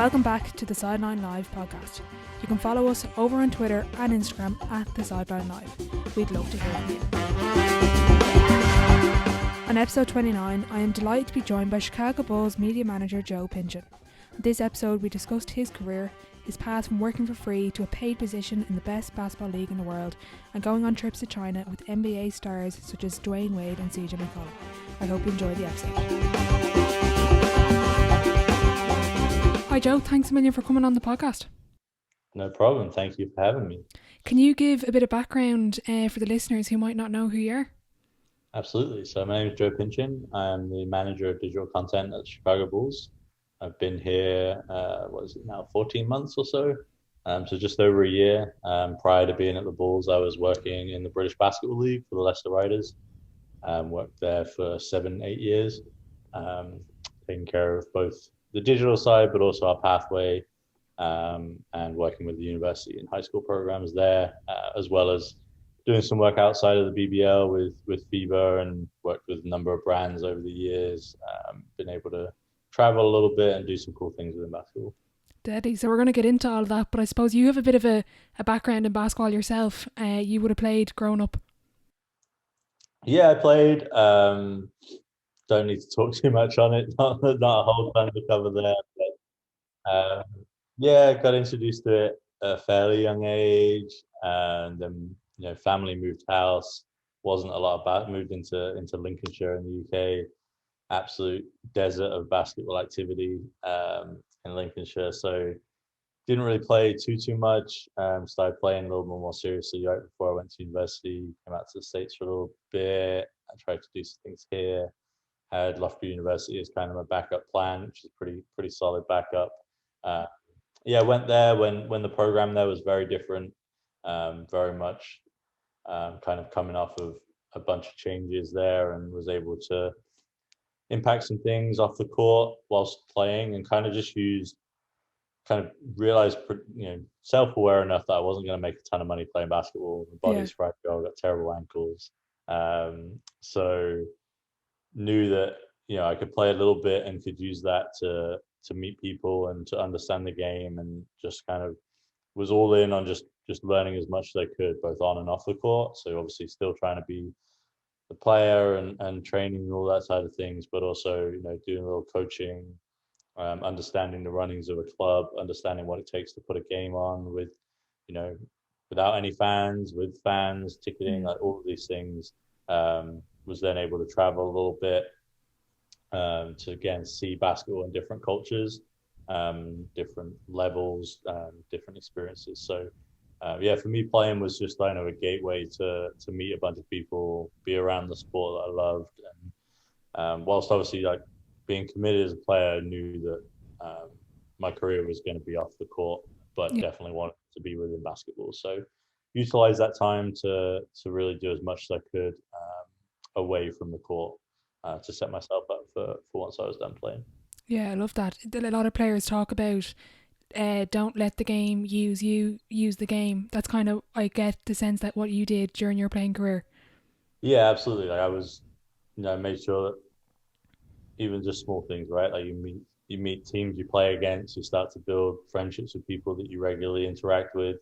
Welcome back to the Sideline Live podcast. You can follow us over on Twitter and Instagram at the Sideline Live. We'd love to hear from you. On episode 29, I am delighted to be joined by Chicago Bulls media manager Joe Pinchin. In this episode, we discussed his career, his path from working for free to a paid position in the best basketball league in the world, and going on trips to China with NBA stars such as Dwayne Wade and CJ McCollum. I hope you enjoy the episode. Hi Joe, thanks a million for coming on the podcast. No problem, thank you for having me. Can you give a bit of background for the listeners who might not know who you are? Absolutely. So my name is Joe Pinchin. I'm the manager of digital content at the Chicago Bulls. I've been here, 14 months or so? So just over a year. Prior to being at the Bulls, I was working in the British Basketball League for the Leicester Riders. Worked there for 7-8 years, taking care of both the digital side, but also our pathway, and working with the university and high school programs there, as well as doing some work outside of the BBL with FIBA, and worked with a number of brands over the years. Been able to travel a little bit and do some cool things within basketball. Daddy, so we're going to get into all of that, but I suppose you have a bit of a background in basketball yourself. You would have played growing up. Yeah, I played. Don't need to talk too much on it. Not a whole ton to cover there. But, got introduced to it at a fairly young age, and then family moved house. Wasn't a lot about. Moved into Lincolnshire in the UK. Absolute desert of basketball activity in Lincolnshire. So didn't really play too much. Started playing a little bit more seriously right before I went to university. Came out to the States for a little bit. I tried to do some things here. Had Loughborough University as kind of a backup plan, which is pretty solid backup. Went there when the program there was very different, very much kind of coming off of a bunch of changes there, and was able to impact some things off the court whilst playing, and kind of realized, self-aware enough that I wasn't going to make a ton of money playing basketball. My body's fragile, I've got terrible ankles. So knew that, I could play a little bit and could use that to meet people and to understand the game, and just kind of was all in on just learning as much as I could, both on and off the court. So obviously still trying to be the player and training and all that side of things, but also, doing a little coaching, understanding the runnings of a club, understanding what it takes to put a game on with, without any fans, with fans, ticketing, like all of these things. Was then able to travel a little bit to again see basketball in different cultures, different levels, different experiences. So for me, playing was just a gateway to meet a bunch of people, be around the sport that I loved, and whilst obviously being committed as a player, I knew that my career was going to be off the court, but definitely wanted to be within basketball. So utilize that time to really do as much as I could away from the court, to set myself up for once I was done playing. Yeah, I love that. A lot of players talk about don't let the game use you, use the game. That's kind of, I get the sense that what you did during your playing career. Yeah, absolutely. I was, made sure that even just small things, right? You meet teams you play against, you start to build friendships with people that you regularly interact with.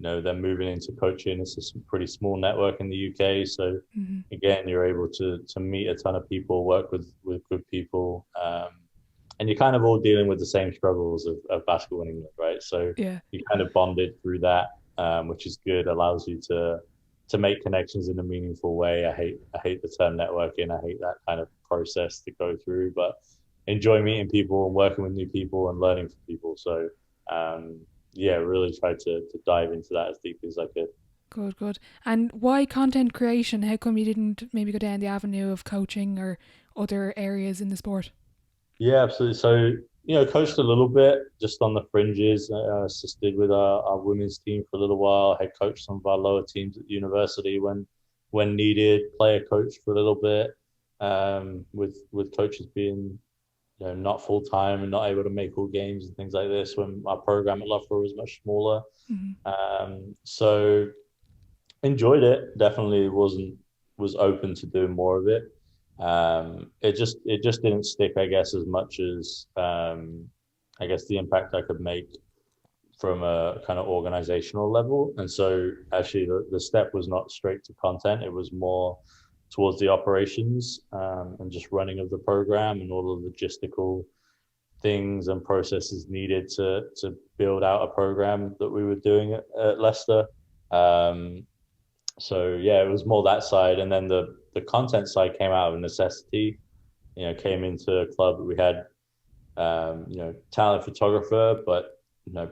Then moving into coaching, it's a pretty small network in the UK. So again, you're able to meet a ton of people, work with good people, and you're kind of all dealing with the same struggles of basketball in England, right? So you kind of bonded through that, which is good. Allows you to make connections in a meaningful way. I hate the term networking. I hate that kind of process to go through, but enjoy meeting people and working with new people and learning from people. So really tried to dive into that as deeply as I could. Good. And why content creation? How come you didn't maybe go down the avenue of coaching or other areas in the sport? Yeah, absolutely. So, coached a little bit just on the fringes, assisted with our women's team for a little while, head coached some of our lower teams at the university when needed, player coach for a little bit, with coaches being not full time and not able to make all games and things like this when our program at Loughborough was much smaller. So enjoyed it. Definitely was open to doing more of it. It just didn't stick, I guess, as much as I guess, the impact I could make from a kind of organizational level. And so actually the step was not straight to content. It was more towards the operations and just running of the program and all the logistical things and processes needed to build out a program that we were doing at Leicester. Um, so yeah, it was more that side. And then the content side came out of necessity. Came into a club that we had talented photographer, but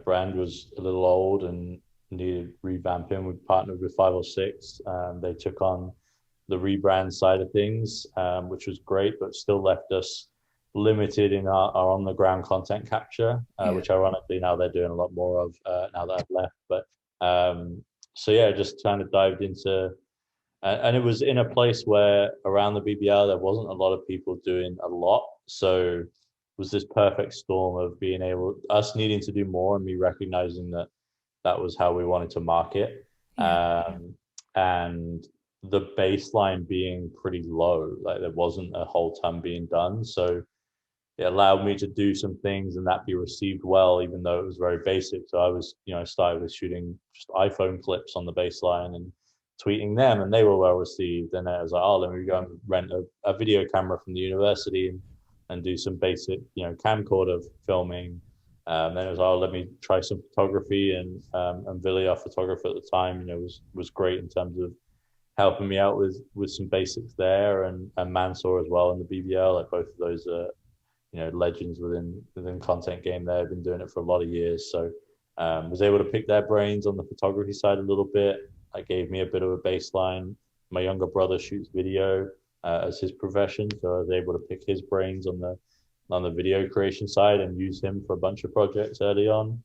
brand was a little old and needed revamping. We partnered with 506. They took on the rebrand side of things, which was great, but still left us limited in our on the ground content capture, which ironically now they're doing a lot more of now that I've left. But so yeah, just kind of dived into, and it was in a place where around the BBL there wasn't a lot of people doing a lot, so it was this perfect storm of being able, us needing to do more and me recognizing that that was how we wanted to market, and the baseline being pretty low, like there wasn't a whole ton being done, so it allowed me to do some things and that be received well, even though it was very basic. So I was, started with shooting just iPhone clips on the baseline and tweeting them, and they were well received. And I was like, oh, let me go and rent a video camera from the university and do some basic, camcorder filming. Then it was, oh, let me try some photography, and Billy, our photographer at the time, was great in terms of helping me out with some basics there, and Mansour as well in the BBL. Like both of those are legends within content game. They've been doing it for a lot of years, so was able to pick their brains on the photography side a little bit. That gave me a bit of a baseline. My younger brother shoots video as his profession, so I was able to pick his brains on the video creation side and use him for a bunch of projects early on.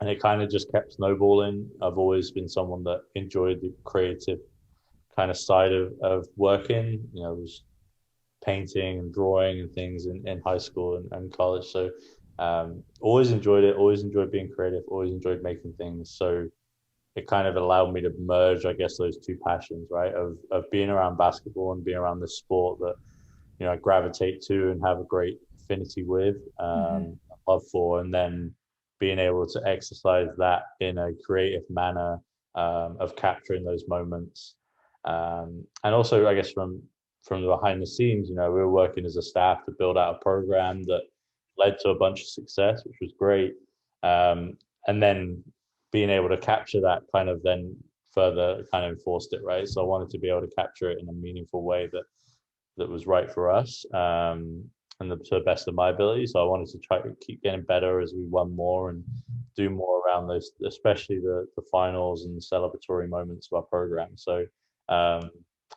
And it kind of just kept snowballing. I've always been someone that enjoyed the creative kind of side of working. I was painting and drawing and things in high school and college. So always enjoyed it, always enjoyed being creative, always enjoyed making things. So it kind of allowed me to merge, I guess, those two passions, right? Of being around basketball and being around this sport that, I gravitate to and have a great affinity with, love for, and then being able to exercise that in a creative manner, of capturing those moments. And also, I guess, from the behind the scenes, we were working as a staff to build out a program that led to a bunch of success, which was great. And then being able to capture that kind of then further kind of enforced it, right? So I wanted to be able to capture it in a meaningful way that was right for us, and to the best of my ability. So I wanted to try to keep getting better as we won more and do more around those, especially the finals and celebratory moments of our program. So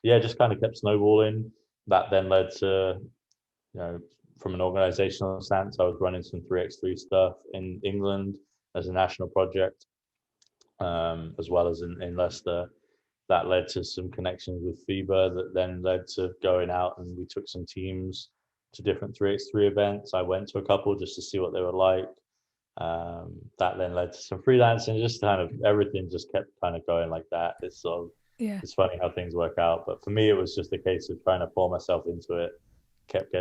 just kind of kept snowballing. That then led to, from an organizational stance, I was running some 3x3 stuff in England as a national project, as well as in Leicester. That led to some connections with FIBA that then led to going out, and we took some teams to different 3x3 events. I went to a couple just to see what they were like. That then led to some freelancing, just kind of everything just kept kind of going like that. It's sort of, it's funny how things work out. But for me, it was just a case of trying to pour myself into it, kept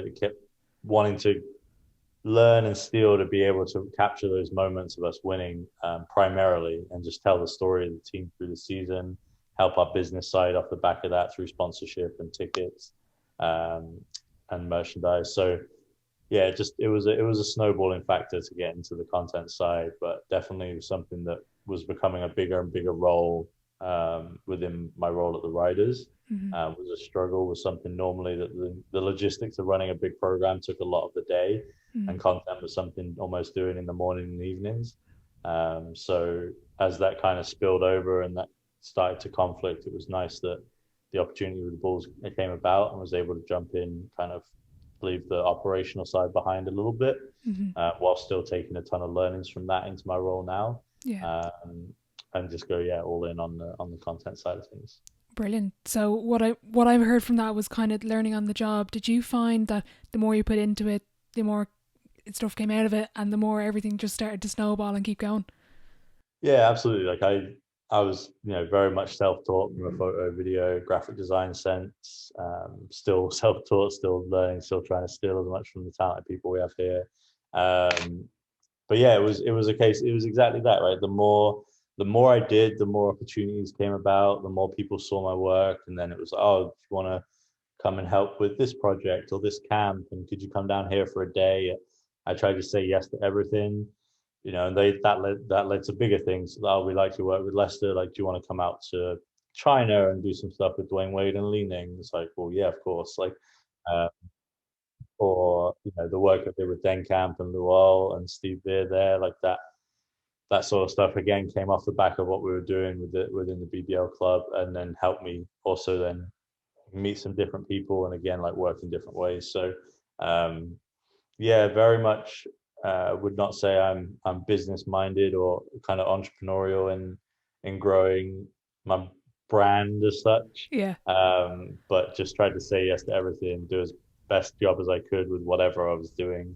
wanting to learn and steal to be able to capture those moments of us winning, primarily, and just tell the story of the team through the season, help our business side off the back of that through sponsorship and tickets, and merchandise. So yeah, it was a snowballing factor to get into the content side, but definitely something that was becoming a bigger and bigger role within my role at the Riders. Was a struggle, was something normally that the logistics of running a big program took a lot of the day, and content was something almost doing in the morning and evenings. So as that kind of spilled over and that started to conflict, it was nice that the opportunity with the Bulls came about and was able to jump in, kind of leave the operational side behind a little bit, while still taking a ton of learnings from that into my role now, and just go all in on the content side of things. Brilliant. So what I've heard from that was kind of learning on the job. Did you find that the more you put into it, the more stuff came out of it, and the more everything just started to snowball and keep going? Yeah, absolutely. Like I was, very much self-taught from a photo, video, graphic design sense. Still self-taught, still learning, still trying to steal as much from the talented people we have here. But yeah, it was a case. It was exactly that, right? The more I did, the more opportunities came about, the more people saw my work, and then it was, oh, if you want to come and help with this project or this camp, and could you come down here for a day? I tried to say yes to everything, and that led to bigger things. Oh, we like to work with Leicester. Like, do you want to come out to China and do some stuff with Dwayne Wade and Li Ning? It's like, well, yeah, of course. Like, uh, or the work I did with Den Camp and Luol and Steve Beer there, like that sort of stuff again came off the back of what we were doing within the BBL club, and then helped me also then meet some different people and again like work in different ways. So um, yeah, very much would not say I'm business minded or kind of entrepreneurial in growing my brand as such. Yeah. But just tried to say yes to everything, do as best job as I could with whatever I was doing.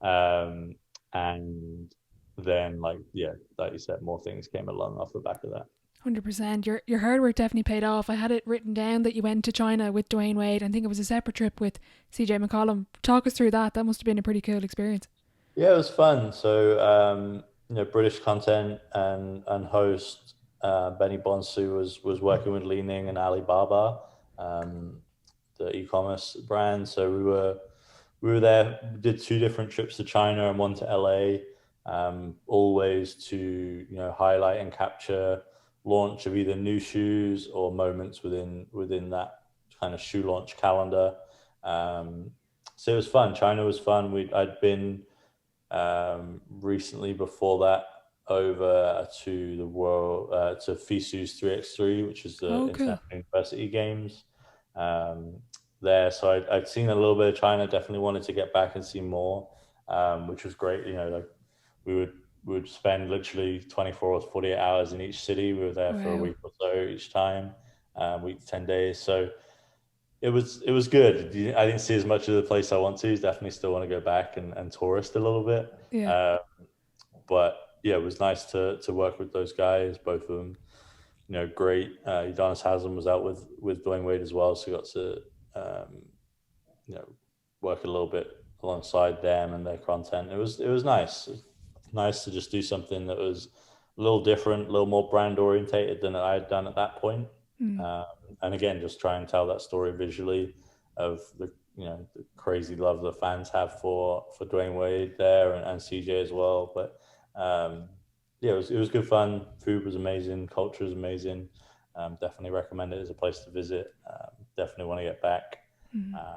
And then like yeah, like you said, more things came along off the back of that. 100%. Your hard work definitely paid off. I had it written down that you went to China with Dwayne Wade. I think it was a separate trip with CJ McCollum. Talk us through that. That must have been a pretty cool experience. Yeah, it was fun. So, British content and host Benny Bonsu was working with Li Ning and Alibaba, um, the e-commerce brand. So we were there. We did two different trips to China and one to LA, always to highlight and capture launch of either new shoes or moments within that kind of shoe launch calendar. Um, so it was fun. China was fun. I'd been recently before that over to the world to FISU's 3x3, which is the Oh, cool. International University Games um, there. So I'd seen a little bit of China. Definitely wanted to get back and see more, which was great. Like we would we would spend literally 24 or 48 hours in each city. We were there for a Wow. week or so each time, week 10 days. So it was good. I didn't see as much of the place I want to. Definitely still want to go back and tourist a little bit. Yeah. Uh, but yeah, it was nice to work with those guys, both of them. Great. Udonis Haslam was out with Dwayne Wade as well, so got to um, you know work a little bit alongside them and their content. It was nice. It was nice to just do something that was a little different, a little more brand orientated than I had done at that point. Mm. Um, and again, just try and tell that story visually of the crazy love the fans have for Dwayne Wade there and CJ as well. But yeah, it was good fun. Food was amazing. Culture was amazing. Definitely recommend it as a place to visit. Definitely want to get back. Mm. Uh,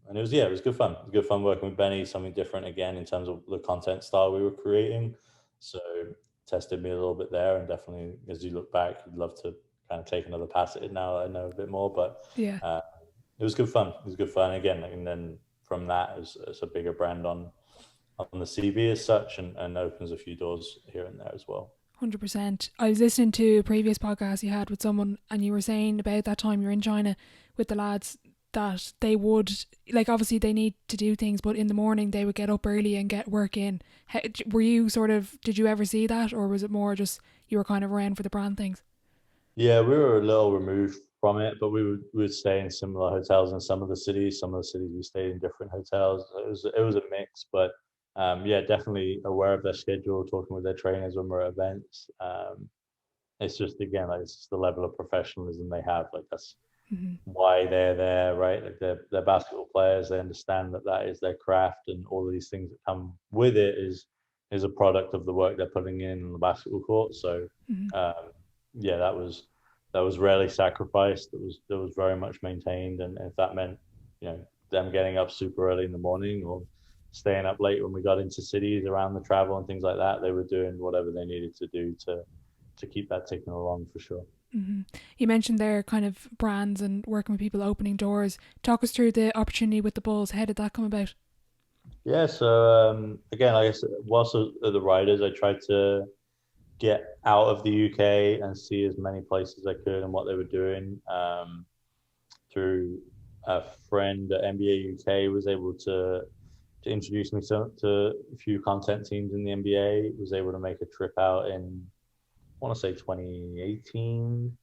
and it was good fun. It was good fun working with Benny. Something different again in terms of the content style we were creating. So tested me a little bit there, and definitely as you look back, you'd love to kind of take another pass at it now that I know a bit more. But Yeah. uh, it was good fun. It was good fun again, and then from that, as a bigger brand on the CV as such, and opens a few doors here and there as well. 100%. I was listening to a previous podcast you had with someone, and you were saying about that time you're in China with the lads that they would, like, obviously they need to do things, but in the morning they would get up early and get work in. Were you did you ever see that, or was it more just you were kind of around for the brand things? Yeah, we were a little removed from it, but we would stay in similar hotels in some of the cities. Some of the cities we stayed in different hotels. It was a mix, but yeah, definitely aware of their schedule, talking with their trainers when we're at events. It's just again like it's just the level of professionalism they have. Like that's Mm-hmm. why they're there, right? Like they're basketball players. They understand that that is their craft, and all of these things that come with it is a product of the work they're putting in on the basketball court. So, Mm-hmm. um, yeah, that was rarely sacrificed. That was very much maintained, and if that meant them getting up super early in the morning or staying up late when we got into cities around the travel and things like that, they were doing whatever they needed to do to keep that ticking along for sure. Mm-hmm. You mentioned there kind of brands and working with people opening doors. Talk us through the opportunity with the Bulls. How did that come about? Yeah, so again, I guess whilst at the Riders, I tried to get out of the UK and see as many places I could and what they were doing. Through a friend at NBA UK, was able to introduce me to a few content teams in the NBA. Was able to make a trip out in I want to say 2018,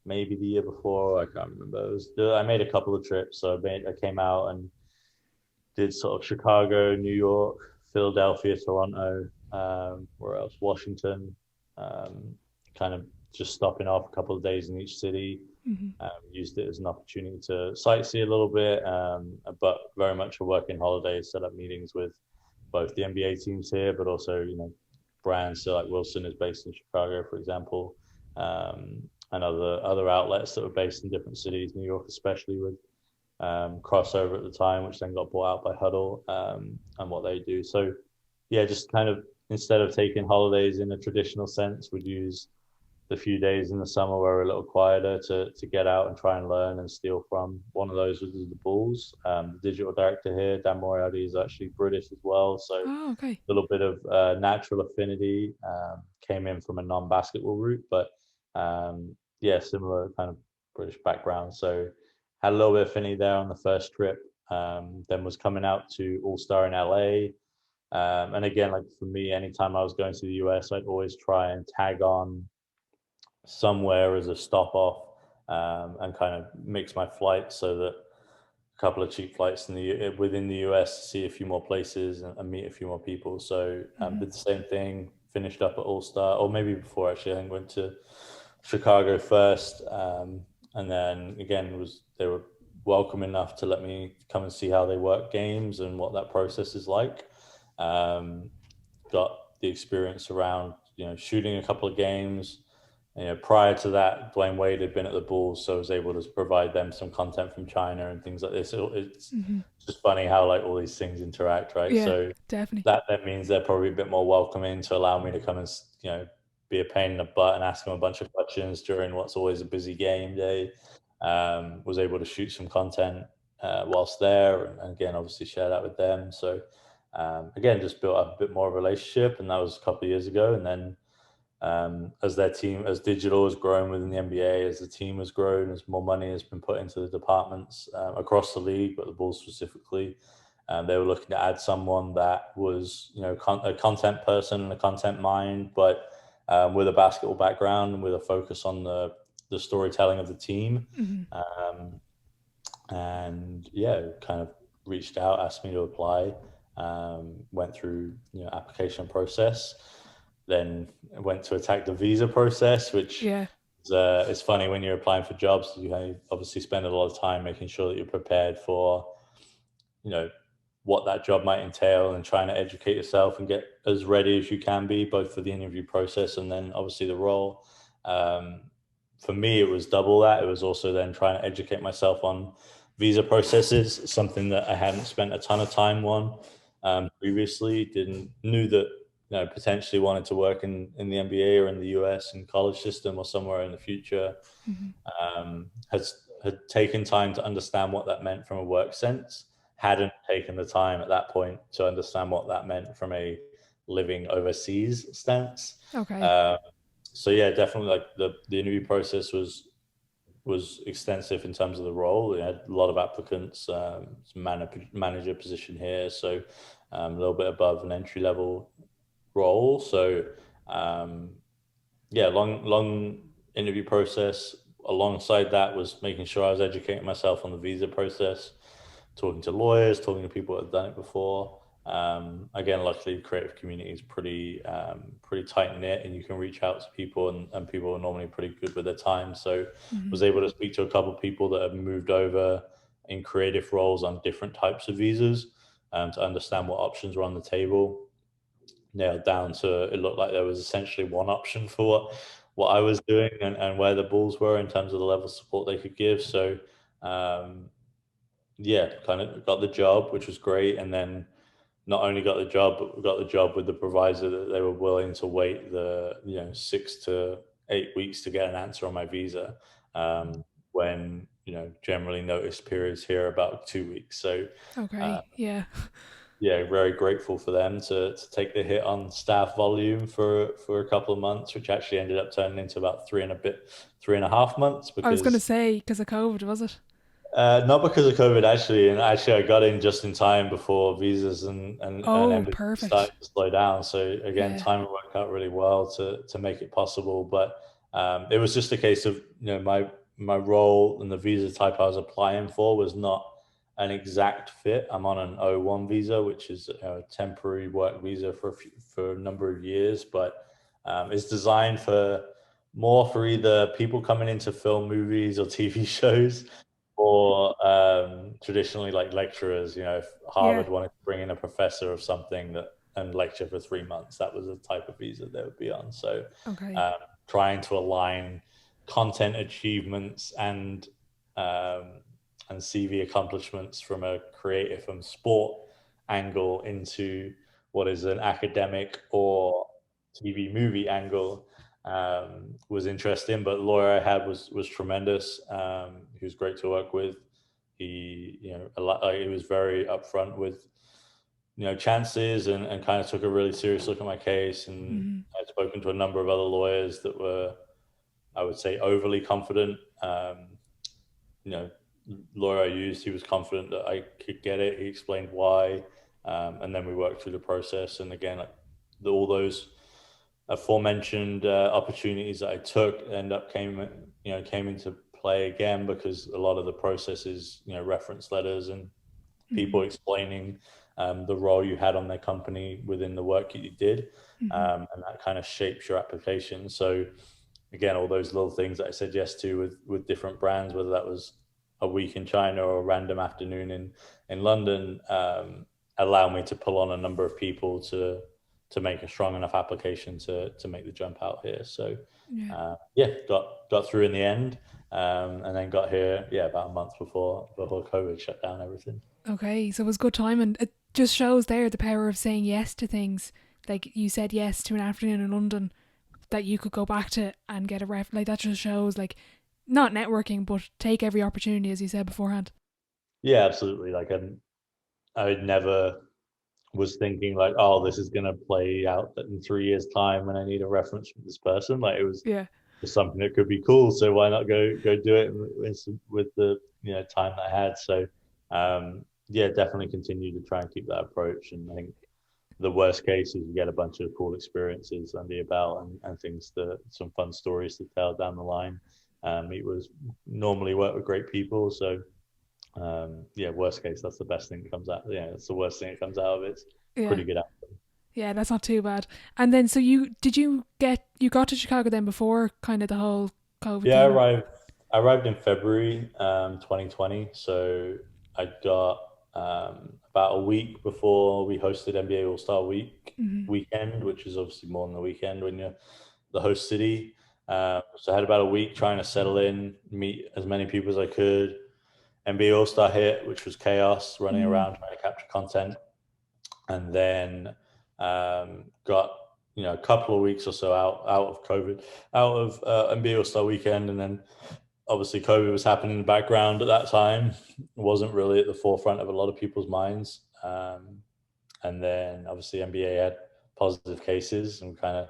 maybe the year before. I can't remember. I made a couple of trips, so I came out and did sort of Chicago, New York, Philadelphia, Toronto, where else? Washington. Um, kind of just stopping off a couple of days in each city. Hmm. Used it as an opportunity to sightsee a little bit, but very much a working holiday. Set up meetings with both the NBA teams here, but also brands. So like Wilson is based in Chicago, for example, and other outlets that were based in different cities, New York especially, with crossover at the time, which then got bought out by Huddle, and what they do. So yeah, just kind of instead of taking holidays in a traditional sense, would use the few days in the summer where we're a little quieter to get out and try and learn and steal from. One of those was the Bulls. The digital director here, Dan Moriarty, is actually British as well, so Oh, okay. a little bit of natural affinity. Came in from a non-basketball route, but yeah, similar kind of British background. So had a little bit of affinity there on the first trip. Then was coming out to All Star in LA. And again, like for me, anytime I was going to the US, I'd always try and tag on somewhere as a stop off, and kind of mix my flights so that a couple of cheap flights within the US to see a few more places and meet a few more people. So Hmm. did the same thing. Finished up at All Star, or maybe before actually. I think went to Chicago first, and then again they were welcome enough to let me come and see how they work games and what that process is like. Um, Got the experience around shooting a couple of games. Prior to that, Dwayne Wade had been at the Bulls, so I was able to provide them some content from China and things like this. It's Hmm. just funny how like all these things interact, right? Yeah, So definitely. that then means they're probably a bit more welcoming to allow me to come and be a pain in the butt and ask them a bunch of questions during what's always a busy game day. Was able to shoot some content whilst there, and again, obviously share that with them. So again, just built up a bit more of a relationship, and that was a couple of years ago. And then as their team, as digital has grown within the NBA, as the team has grown, as more money has been put into the departments across the league, but the Bulls specifically, they were looking to add someone that was, a content person and a content mind, but with a basketball background and with a focus on the storytelling of the team. Hmm. Um, and yeah, kind of reached out, asked me to apply, went through application process, then went to attack the visa process, which Yeah. is it's funny when you're applying for jobs. You obviously spend a lot of time making sure that you're prepared for you know what that job might entail and trying to educate yourself and get as ready as you can be, both for the interview process and then obviously the role. um, for me it was double that. It was also then trying to educate myself on visa processes, something that I hadn't spent a ton of time on previously. Didn't Knew that potentially wanted to work in the NBA or in the US and college system or somewhere in the future. Hmm. Had taken time to understand what that meant from a work sense, hadn't taken the time at that point to understand what that meant from a living overseas stance. Okay. Uh, so yeah, definitely like the interview process was extensive in terms of the role. We had a lot of applicants, manager position here, so a little bit above an entry level role. So um, yeah, long interview process. Alongside that was making sure I was educating myself on the visa process, talking to lawyers, talking to people that have done it before. Again, luckily, the creative community is pretty tight knit, and you can reach out to people, and people are normally pretty good with their time. So, Hmm. was able to speak to a couple of people that have moved over in creative roles on different types of visas, to understand what options were on the table. Nailed down to it looked like there was essentially one option for what I was doing, and where the Bulls were in terms of the level of support they could give. So um, yeah, kind of got the job, which was great. And then not only got the job, but we got the job with the proviso that they were willing to wait the 6 to 8 weeks to get an answer on my visa. When generally notice periods here are about 2 weeks. So uh, Okay. Yeah. yeah, very grateful for them to take the hit on staff volume for a couple of months, which actually ended up turning into about 3.5 months, I was gonna because say because of COVID, was it? not because of COVID actually, and actually I got in just in time before visas and Oh, embassies started perfect. to slow down. So again, Yeah. timing worked out really well to make it possible. But it was just a case of my role and the visa type I was applying for was not an exact fit. I'm on an O1 visa, which is a temporary work visa for a number of years, but it's designed for more for either people coming into film, movies, or TV shows, or traditionally like lecturers. If Yeah. Harvard wanted to bring in a professor of something that and lecture for 3 months, that was the type of visa they would be on. So Okay. um, trying to align content achievements um, and CV accomplishments from a creative and sport angle into what is an academic or TV movie angle was interesting. But the lawyer I had was tremendous. He was great to work with. He, he was very upfront with chances and kind of took a really serious look at my case. And Hmm. I'd spoken to a number of other lawyers that were, I would say, overly confident. You know, lawyer I used, he was confident that I could get it. He explained why, and then we worked through the process. And again, all those aforementioned opportunities that I took came into play again because a lot of the processes, reference letters and Hmm. people explaining the role you had on their company within the work that you did, Hmm. and that kind of shapes your application. So again, all those little things that I said yes to with different brands, whether that was a week in China or a random afternoon in London, allow me to pull on a number of people to make a strong enough application to make the jump out here. So Yeah. yeah, got through in the end, and then got here about a month before COVID shut down everything. Okay. So it was good time, and it just shows there the power of saying yes to things. Like you said yes to an afternoon in London that you could go back to and get a ref. Like that just shows like not networking, but take every opportunity, as you said beforehand. Yeah, absolutely. Like I never was thinking like, oh, this is gonna play out in 3 years' time when I need a reference from this person. Like it was Yeah. just something that could be cool. So why not go do it with the time that I had. So yeah, definitely continue to try and keep that approach. And I think the worst case is you get a bunch of cool experiences under your belt and things some fun stories to tell down the line. It was normally work with great people. So yeah, worst case, that's the best thing that comes out. Yeah, that's the worst thing that comes out of it. It's Yeah. pretty good. Yeah, that's not too bad. And then, so you got to Chicago then before kind of the whole COVID Yeah, thing? I arrived in February 2020. So I got about a week before we hosted NBA All Star Hmm. weekend, which is obviously more than the weekend when you're the host city. So I had about a week trying to settle in, meet as many people as I could. NBA All Star hit, which was chaos, running Mm. around trying to capture content, and then got a couple of weeks or so out of COVID, out of NBA All Star Weekend, and then obviously COVID was happening in the background at that time. It wasn't really at the forefront of a lot of people's minds, and then obviously NBA had positive cases and kind of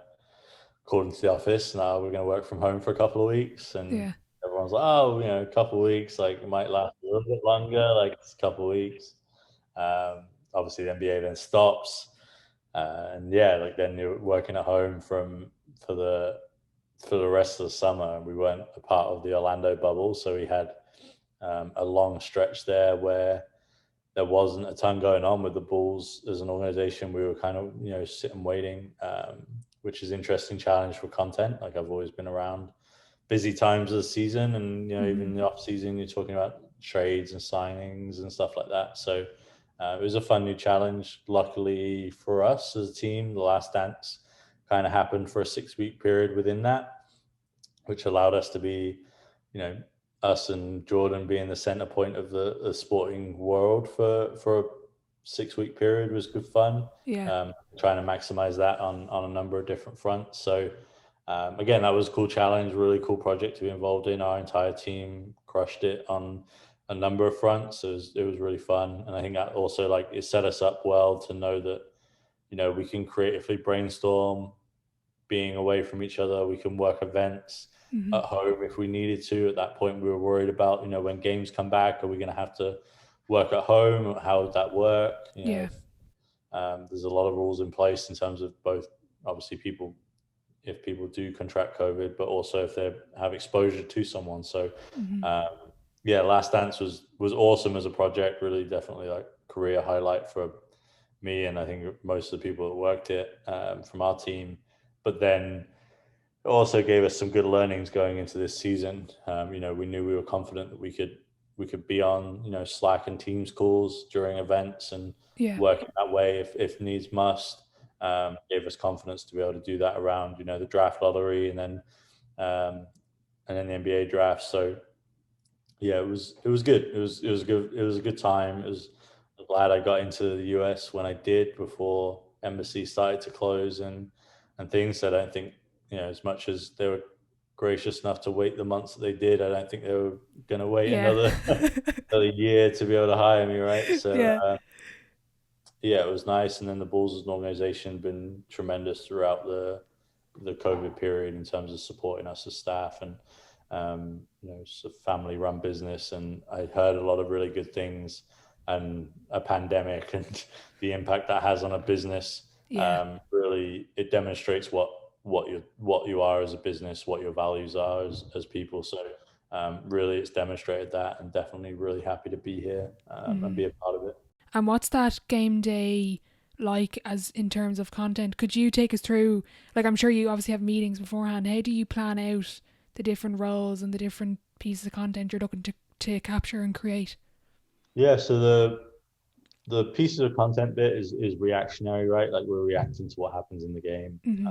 called into the office. Now we're going to work from home for a couple of weeks, and Yeah. everyone's like, "Oh, a couple of weeks, like it might last a little bit longer, like it's a couple of weeks." Obviously, the NBA then stops, and yeah, like then you're working at home for the for the rest of the summer. We weren't a part of the Orlando bubble, so we had a long stretch there where there wasn't a ton going on with the Bulls as an organization. We were kind of sitting waiting, which is interesting challenge for content. Like I've always been around busy times of the season, and Hmm. even the off season, you're talking about trades and signings and stuff like that. So it was a fun new challenge. Luckily for us as a team, the last dance kind of happened for a 6 week period within that, which allowed us to be, you know, us and Jordan being the center point of the sporting world for a 6 week period was good fun. Yeah. Trying to maximize that on a number of different fronts. So again, that was a cool challenge, really cool project to be involved in. Our entire team crushed it on a number of fronts. It was really fun, and I think that also like it set us up well to know that we can creatively brainstorm being away from each other. We can work events Hmm. at home if we needed to. At that point, we were worried about, when games come back, are we going to have to work at home? How would that work? Yeah. There's a lot of rules in place in terms of both, obviously, if people do contract COVID, but also if they have exposure to someone. So, Hmm. um, yeah, Last Dance was awesome as a project. Really, definitely like career highlight for me, and I think most of the people that worked it from our team. But then it also gave us some good learnings going into this season. We knew we were confident that we could be on Slack and Teams calls during events and Yeah. work in that way if needs must. Gave us confidence to be able to do that around the draft lottery um, and then the NBA draft. So yeah, it was good. It was good. It was a good time. I'm glad I got into the US when I did before embassy started to close and things. I don't think as much as they were gracious enough to wait the months that they did, I don't think they were going to wait Yeah. another year to be able to hire me, right? So Yeah. yeah, it was nice. And then the Bulls as an organization been tremendous throughout the COVID period in terms of supporting us as staff, and it's a family run business. And I heard a lot of really good things, and a pandemic and the impact that has on a business. Yeah. Really, it demonstrates what you are as a business, what your values are as people. So really, it's demonstrated that, and definitely really happy to be here and Mhm. be a part of it. And what's that game day like as in terms of content? Could you take us through, like I'm sure you obviously have meetings beforehand. How do you plan out the different roles and the different pieces of content you're looking to capture and create? Yeah, so the pieces of content bit is reactionary, right? Like we're reacting to what happens in the game. Hmm.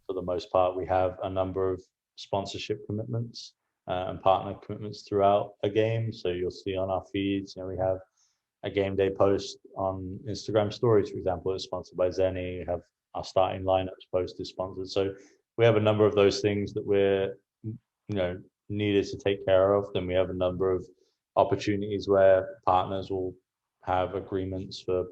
For the most part, we have a number of sponsorship commitments and partner commitments throughout a game. So you'll see on our feeds, we have a game day post on Instagram stories, for example, is sponsored by Zenny. We have our starting lineups post is sponsored. So we have a number of those things that we're needed to take care of. Then we have a number of opportunities where partners will have agreements for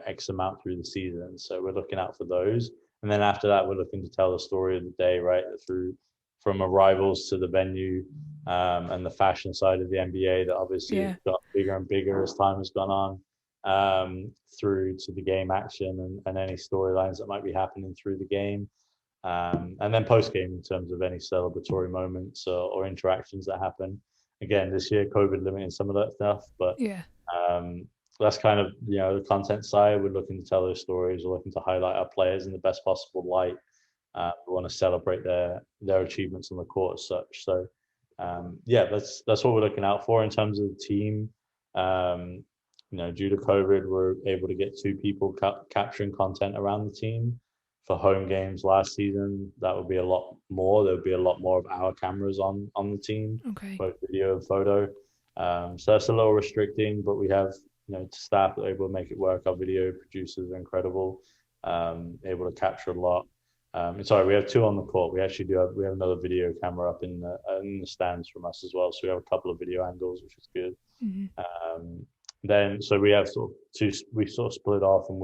X amount through the season. So we're looking out for those. And then after that, we're looking to tell the story of the day, right? Through from arrivals to the venue and the fashion side of the NBA that obviously has Yeah. got bigger and bigger as time has gone on, through to the game action and any storylines that might be happening through the game. And then post game in terms of any celebratory moments or interactions that happen. Again, this year COVID limiting some of that stuff, but Yeah. um, that's kind of the content side. We're looking to tell those stories. We're looking to highlight our players in the best possible light. We want to celebrate their achievements on the court as such. So yeah, that's what we're looking out for in terms of the team. Um, due to COVID, we're able to get two people capturing content around the team. For home games last season, that would be a lot more. There would be a lot more of our cameras on the team, Okay. both video and photo. So that's a little restricting, but we have staff that are able to make it work. Our video producers are incredible, able to capture a lot. Sorry, we have two on the court. We actually we have another video camera up in the stands from us as well. So we have a couple of video angles, which is good. Hmm. Then so we have sort of two. We sort of split off, and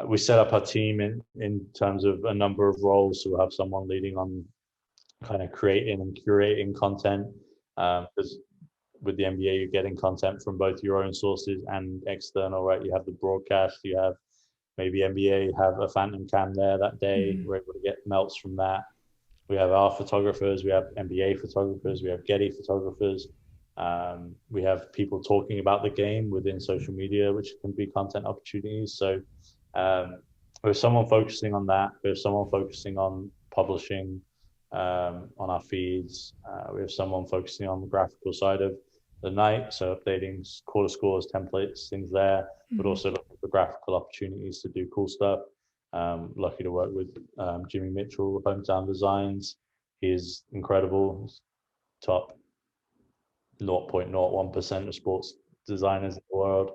we set up our team in terms of a number of roles. So we'll have someone leading on kind of creating and curating content, because with the NBA, you're getting content from both your own sources and external, right? You have the broadcast, you have maybe NBA have a phantom cam there that day. Hmm. We're able to get melts from that. We have our photographers, we have NBA photographers, we have Getty photographers. We have people talking about the game within social media, which can be content opportunities. So we have someone focusing on that. We have someone focusing on publishing on our feeds. We have someone focusing on the graphical side of the night, so updating quarter scores, templates, things there, but Hmm. also looking for graphical opportunities to do cool stuff. Lucky to work with Jimmy Mitchell, Hometown Designs. He's incredible, top 0.01% of sports designers in the world.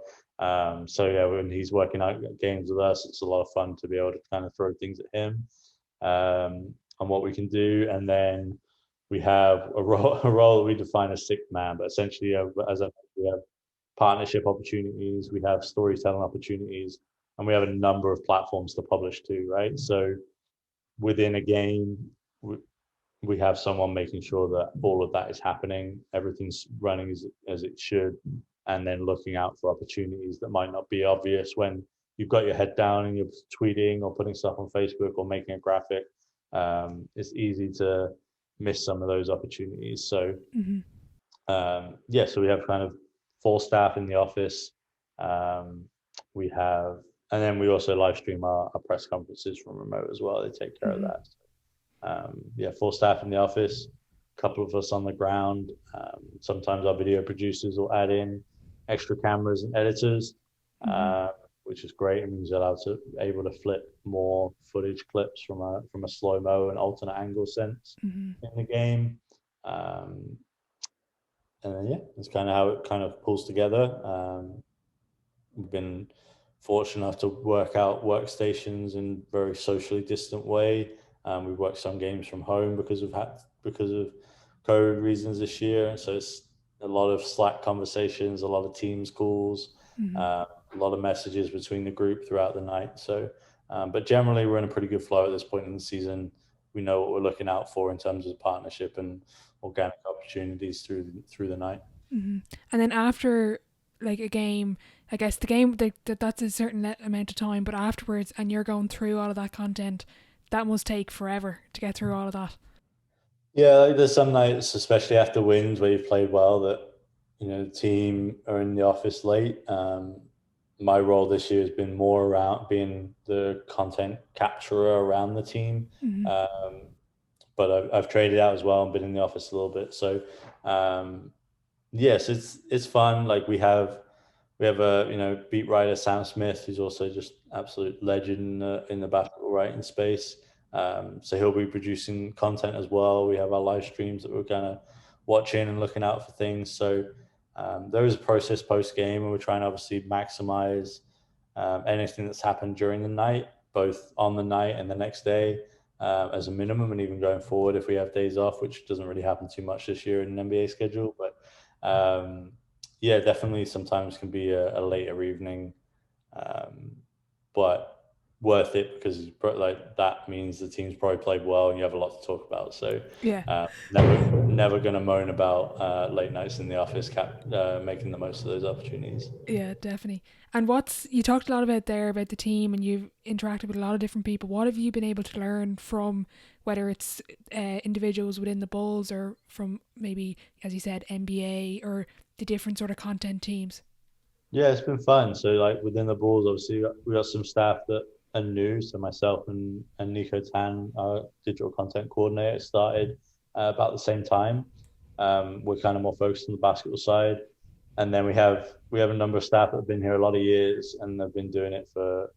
So yeah, when he's working out games with us, it's a lot of fun to be able to kind of throw things at him on what we can do. And then we have a role that we define as sixth man, but essentially, as I mentioned, we have partnership opportunities, we have storytelling opportunities, and we have a number of platforms to publish to, right? So within a game, we have someone making sure that all of that is happening, everything's running as it should, and then looking out for opportunities that might not be obvious when you've got your head down and you're tweeting or putting stuff on Facebook or making a graphic. It's easy to miss some of those opportunities. So Hmm. Yeah, so we have kind of full staff in the office. Um, we have, and then we also live stream our press conferences from remote as well. They take care of Hmm. that. Yeah, full staff in the office, a couple of us on the ground. Sometimes our video producers will add in extra cameras and editors, Hmm. uh, which is great. It means you're able to flip more footage clips from a slow mo and alternate angle sense Hmm. in the game. Um, and then, yeah, that's kind of how it kind of pulls together. We've been fortunate enough to work out workstations in a very socially distant way. We've worked some games from home because of COVID reasons this year. So it's a lot of Slack conversations, a lot of Teams calls, Hmm. uh, a lot of messages between the group throughout the night. So, but generally, we're in a pretty good flow at this point in the season. We know what we're looking out for in terms of partnership and organic opportunities through the night. Hmm. And then after like a game, I guess the game that's a certain amount of time, but afterwards, and you're going through all of that content, that must take forever to get through all of that. Yeah, like there's some nights, especially after wins where you've played well, that the team are in the office late. My role this year has been more around being the content capturer around the team, Hmm. um, but I've traded out as well and been in the office a little bit. So um, yes, it's fun. Like we have a beat writer Sam Smith, who's also just absolute legend in the basketball writing space. So he'll be producing content as well. We have our live streams that we're kind of watching and looking out for things. So there is a process post game, and we're trying to obviously maximize anything that's happened during the night, both on the night and the next day, as a minimum, and even going forward if we have days off, which doesn't really happen too much this year in an NBA schedule, but. Um, yeah, definitely sometimes can be a later evening, um, but worth it because like that means the team's probably played well and you have a lot to talk about. So Yeah. never going to moan about late nights in the office, making the most of those opportunities. Yeah, definitely. And you talked a lot about there about the team, and you've interacted with a lot of different people. What have you been able to learn from whether it's individuals within the Bulls or from maybe, as you said, NBA or the different sort of content teams? Yeah, it's been fun. So like within the Bulls, obviously we got some staff that are new. So myself and Nico Tan, our digital content coordinator, started about the same time. We're kind of more focused on the basketball side, and then we have a number of staff that have been here a lot of years and have been doing it for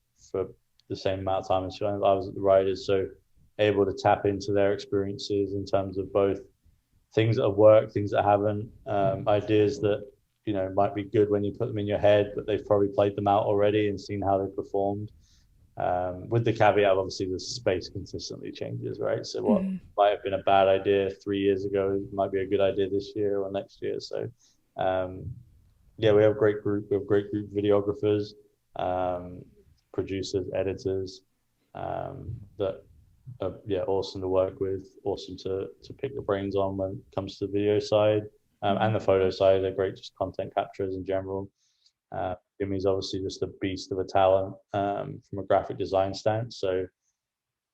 the same amount of time as I was at the Riders. So able to tap into their experiences in terms of both things that have worked, things that haven't, ideas that might be good when you put them in your head, but they've probably played them out already and seen how they performed. With the caveat, obviously, the space consistently changes, right? So what Mm-hmm. might have been a bad idea 3 years ago might be a good idea this year or next year. So um, yeah, we have a great group. We have great group videographers, um, producers, editors that yeah, awesome to work with, awesome to pick the brains on when it comes to the video side Mm-hmm. and the photo side. They're great, just content capturers in general. Jimmy's obviously just a beast of a talent from a graphic design stance. So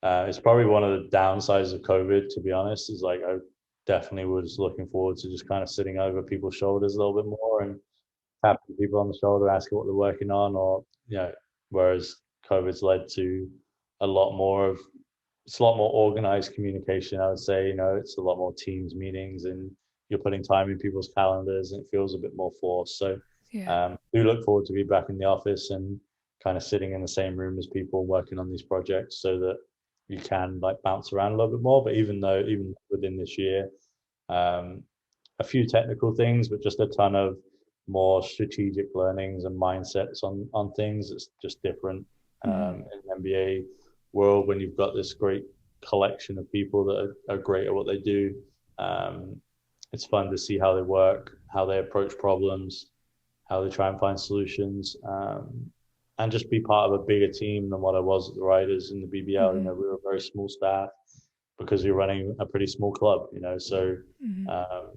it's probably one of the downsides of COVID, to be honest. Is like I definitely was looking forward to just kind of sitting over people's shoulders a little bit more and tapping people on the shoulder, asking what they're working on, or whereas COVID's led to a lot more of it's a lot more organized communication. I would say, it's a lot more teams meetings and you're putting time in people's calendars and it feels a bit more forced. So Yeah. do look forward to be back in the office and kind of sitting in the same room as people working on these projects so that you can like bounce around a little bit more. But even within this year, um, a few technical things, but just a ton of more strategic learnings and mindsets on things. It's just different Mm-hmm. in the NBA world when you've got this great collection of people that are great at what they do. Um, it's fun to see how they work, how they approach problems, how they try and find solutions, and just be part of a bigger team than what I was at the Riders in the BBL. Mm-hmm. We were a very small staff because you're running a pretty small club. So Mm-hmm. um,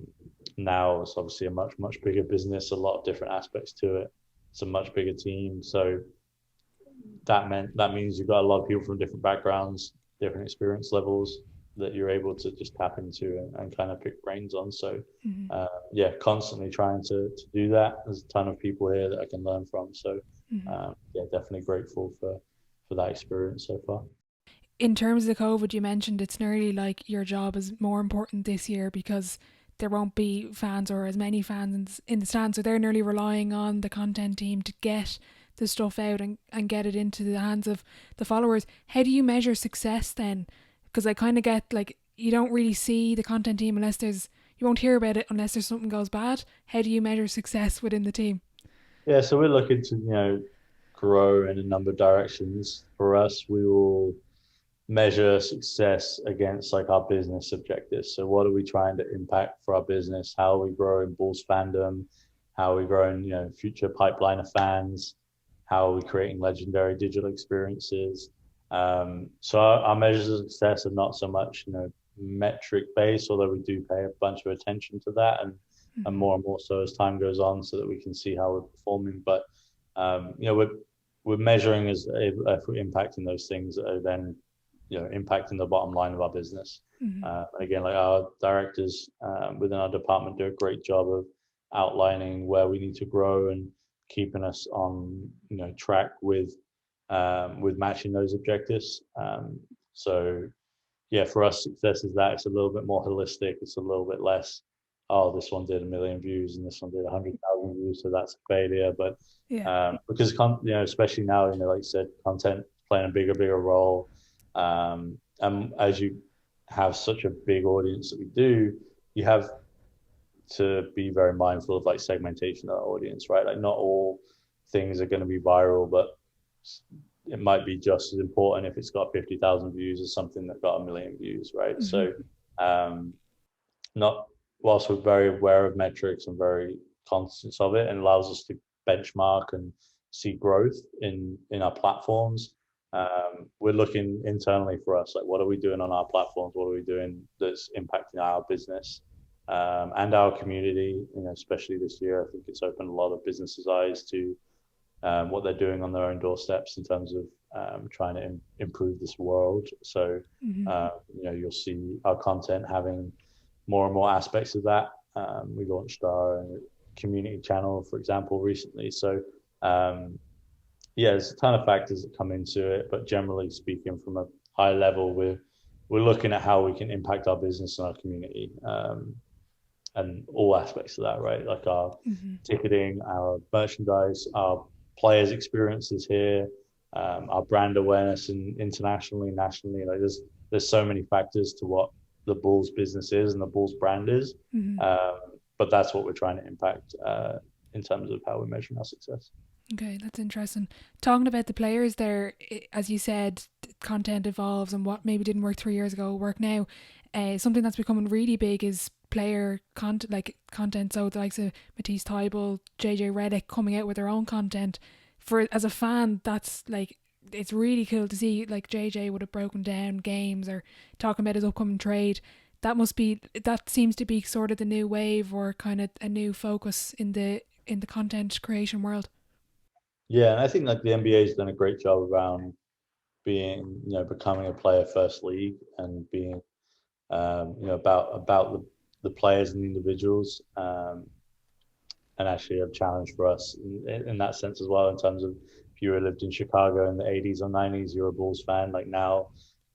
now it's obviously a much bigger business, a lot of different aspects to it. It's a much bigger team, so that means you've got a lot of people from different backgrounds, different experience levels, that you're able to just tap into and kind of pick brains on. So Mm-hmm. yeah, constantly trying to do that. There's a ton of people here that I can learn from. So Mm-hmm. yeah, definitely grateful for that experience so far. In terms of the COVID, you mentioned it's nearly like your job is more important this year because there won't be fans or as many fans in the stands. So they're nearly relying on the content team to get the stuff out and get it into the hands of the followers. How do you measure success then? Because I kind of get like you don't really see the content team unless you won't hear about it unless there's something goes bad. How do you measure success within the team? Yeah, so we're looking to grow in a number of directions. For us, we will measure success against like our business objectives. So what are we trying to impact for our business? How are we growing Bulls fandom? How are we growing, future pipeline of fans? How are we creating legendary digital experiences? So our measures of success are not so much, metric based, although we do pay a bunch of attention to that and Mm-hmm. more and more so as time goes on so that we can see how we're performing. But, we're measuring as if we're impacting those things that are then impacting the bottom line of our business. Mm-hmm. And again, like our directors within our department do a great job of outlining where we need to grow and keeping us on track with matching those objectives. So yeah, for us, success is that it's a little bit more holistic. It's a little bit less. Oh, this one did 1 million views and this one did 100,000 views, so that's a failure. But Yeah. because especially now, like you said, content playing a bigger role. And as you have such a big audience that we do, you have to be very mindful of like segmentation of the audience, right? Like not all things are going to be viral, but it might be just as important if it's got 50,000 views as something that got 1 million views, right? Mm-hmm. So, not whilst we're very aware of metrics and very conscious of it, and allows us to benchmark and see growth in our platforms. We're looking internally for us, like what are we doing on our platforms? What are we doing that's impacting our business and our community? Especially this year, I think it's opened a lot of businesses' eyes to what they're doing on their own doorsteps in terms of trying to improve this world. So, Mm-hmm. you'll see our content having more and more aspects of that. We launched our community channel, for example, recently. So, yeah, there's a ton of factors that come into it, but generally speaking, from a high level, we're looking at how we can impact our business and our community, and all aspects of that, right? Like our Mm-hmm. ticketing, our merchandise, our players' experiences here, our brand awareness and internationally, nationally. Like there's so many factors to what the Bulls business is and the Bulls brand is, Mm-hmm. but that's what we're trying to impact in terms of how we're measuring our success. Okay, that's interesting. Talking about the players there, as you said, content evolves and what maybe didn't work 3 years ago will work now. Something that's becoming really big is player content, like content. So the likes of Matisse Tybalt, JJ Redick coming out with their own content. For as a fan, that's like it's really cool to see. Like JJ would have broken down games or talking about his upcoming trade. That seems to be sort of the new wave or kind of a new focus in the content creation world. Yeah, and I think like the NBA has done a great job around being, becoming a player first league and being, about the players and the individuals, and actually a challenge for us in that sense as well. In terms of if you lived in Chicago in the 80s or 90s, you're a Bulls fan. Like now,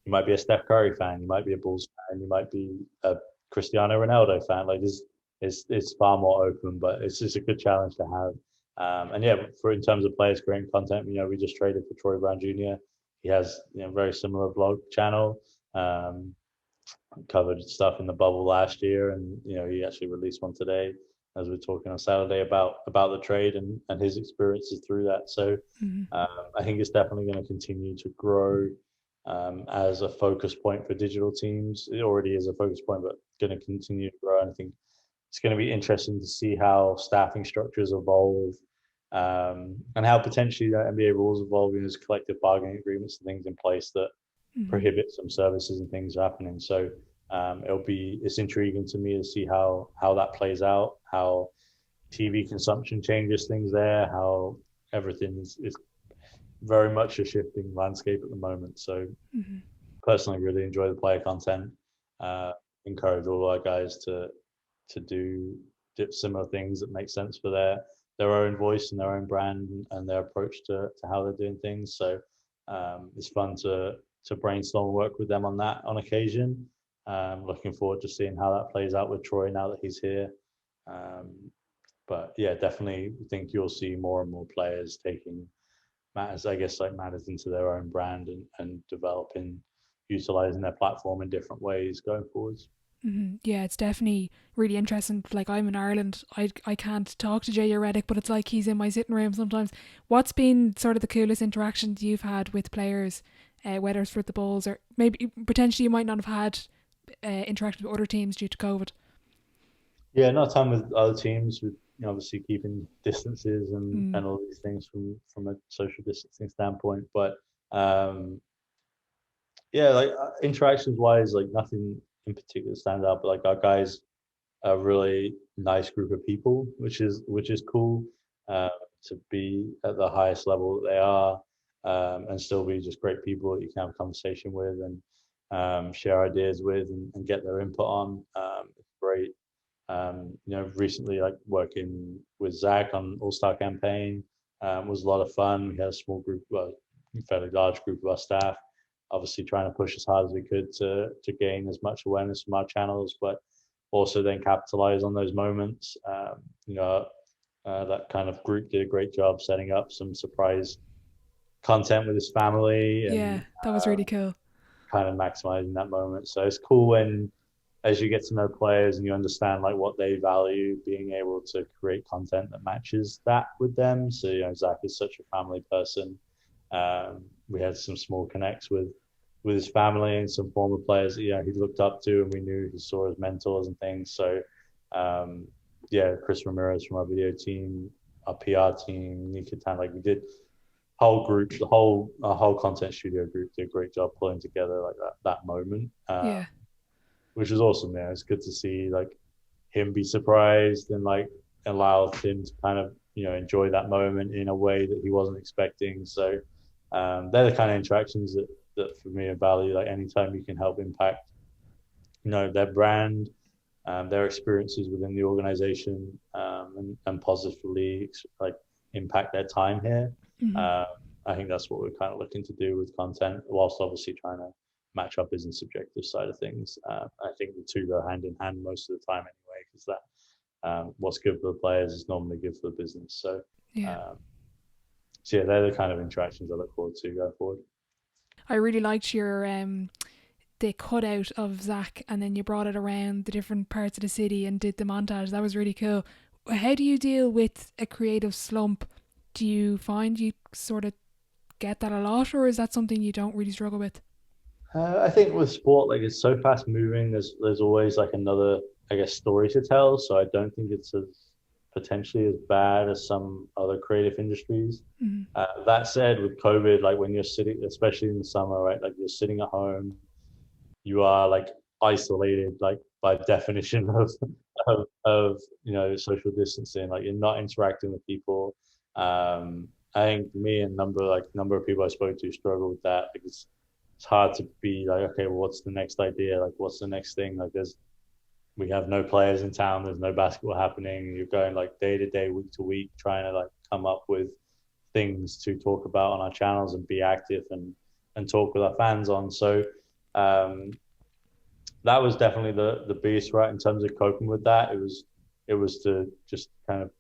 you might be a Steph Curry fan, you might be a Bulls fan, you might be a Cristiano Ronaldo fan. Like this, it's far more open, but it's just a good challenge to have. And yeah, for in terms of players creating content, we just traded for Troy Brown Jr. He has very similar blog channel. Covered stuff in the bubble last year, and he actually released one today as we're talking on Saturday about the trade and his experiences through that. So Mm-hmm. I think it's definitely going to continue to grow as a focus point for digital teams. It already is a focus point, but going to continue to grow. And I think it's going to be interesting to see how staffing structures evolve, and how potentially the NBA rules evolve. There's collective bargaining agreements and things in place that Mm-hmm. prohibit some services and things happening. So it's intriguing to me to see how that plays out, how TV consumption changes things there, how everything is very much a shifting landscape at the moment. So Mm-hmm. personally, really enjoy the player content. encourage all our guys to do similar things that make sense for their own voice and their own brand and their approach to how they're doing things. So it's fun to brainstorm and work with them on that on occasion. Looking forward to seeing how that plays out with Troy now that he's here. But yeah, definitely think you'll see more and more players taking matters, I guess, like matters into their own brand and developing, utilizing their platform in different ways going forwards. Yeah, it's definitely really interesting. Like, I'm in Ireland, I can't talk to J.J. Redick, but it's like he's in my sitting room sometimes. What's been sort of the coolest interactions you've had with players, whether it's with the Bulls or maybe potentially you might not have had interacted with other teams due to COVID? Yeah, not time with other teams, with obviously keeping distances Mm. and all these things from a social distancing standpoint. But um, yeah, like interactions wise, like nothing in particular stands out. But like our guys a really nice group of people, which is cool to be at the highest level that they are, and still be just great people that you can have a conversation with and share ideas with and get their input on. It's great. Recently, like working with Zach on All Star campaign was a lot of fun. We had a small group, well, a fairly large group of our staff, obviously trying to push as hard as we could to gain as much awareness from our channels, but also then capitalize on those moments. That kind of group did a great job setting up some surprise content with his family and Yeah, that was really cool. kind of maximizing that moment. So it's cool when, as you get to know players and you understand like what they value, being able to create content that matches that with them. So Zach is such a family person. We had some small connects with his family and some former players that he looked up to, and we knew he saw as mentors and things. So yeah, Chris Ramirez from our video team, our PR team, Nika Tan, like we did whole group, the whole content studio group did a great job pulling together like that moment, Yeah. which was awesome. Yeah, it's good to see like him be surprised and like allow him to kind of enjoy that moment in a way that he wasn't expecting. So they're the kind of interactions that for me are value. Like anytime you can help impact their brand, their experiences within the organization, and positively like impact their time here. Hmm. Um, I think that's what we're kind of looking to do with content, whilst obviously trying to match our business objective side of things. I think the two go hand in hand most of the time anyway, because what's good for the players is normally good for the business. Yeah. Um, so yeah, they're the kind of interactions I look forward to going forward. I really liked your the cutout of Zach, and then you brought it around the different parts of the city and did the montage. That was really cool. How do you deal with a creative slump? Do you find you sort of get that a lot, or is that something you don't really struggle with? I think with sport, like it's so fast moving. There's always like another, I guess, story to tell. So I don't think it's as potentially as bad as some other creative industries. Mm. That said, with COVID, like when you're sitting, especially in the summer, right? Like you're sitting at home, you are like isolated, like by definition of social distancing. Like you're not interacting with people. I think me and number of people I spoke to struggle with that because it's hard to be like, okay, well, what's the next idea? Like, what's the next thing? Like, we have no players in town. There's no basketball happening. You're going like day to day, week to week, trying to like come up with things to talk about on our channels and be active and talk with our fans on. So um, that was definitely the biggest right in terms of coping with that. It was to just kind of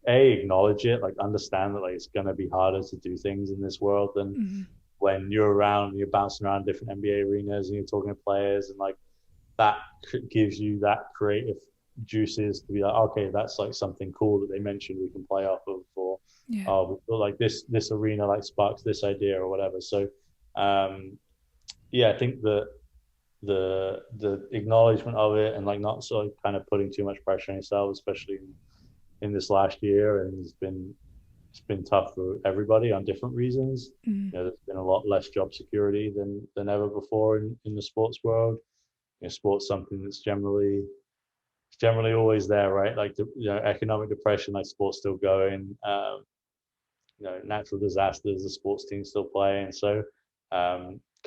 acknowledge it, like understand that like it's gonna be harder to do things in this world than Mm-hmm. when you're around, you're bouncing around different NBA arenas and you're talking to players, and like that gives you that creative juices to be like, okay, that's like something cool that they mentioned we can play off of, or Yeah. oh, like this arena like sparks this idea or whatever. So um, yeah, I think that the acknowledgement of it and like not sort of kind of putting too much pressure on yourself, especially in this last year, and it's been tough for everybody on different reasons. Mm. There's been a lot less job security than ever before in the sports world. Sports something that's generally always there, right? Like the economic depression, like sports still going. Natural disasters, the sports team's still playing. So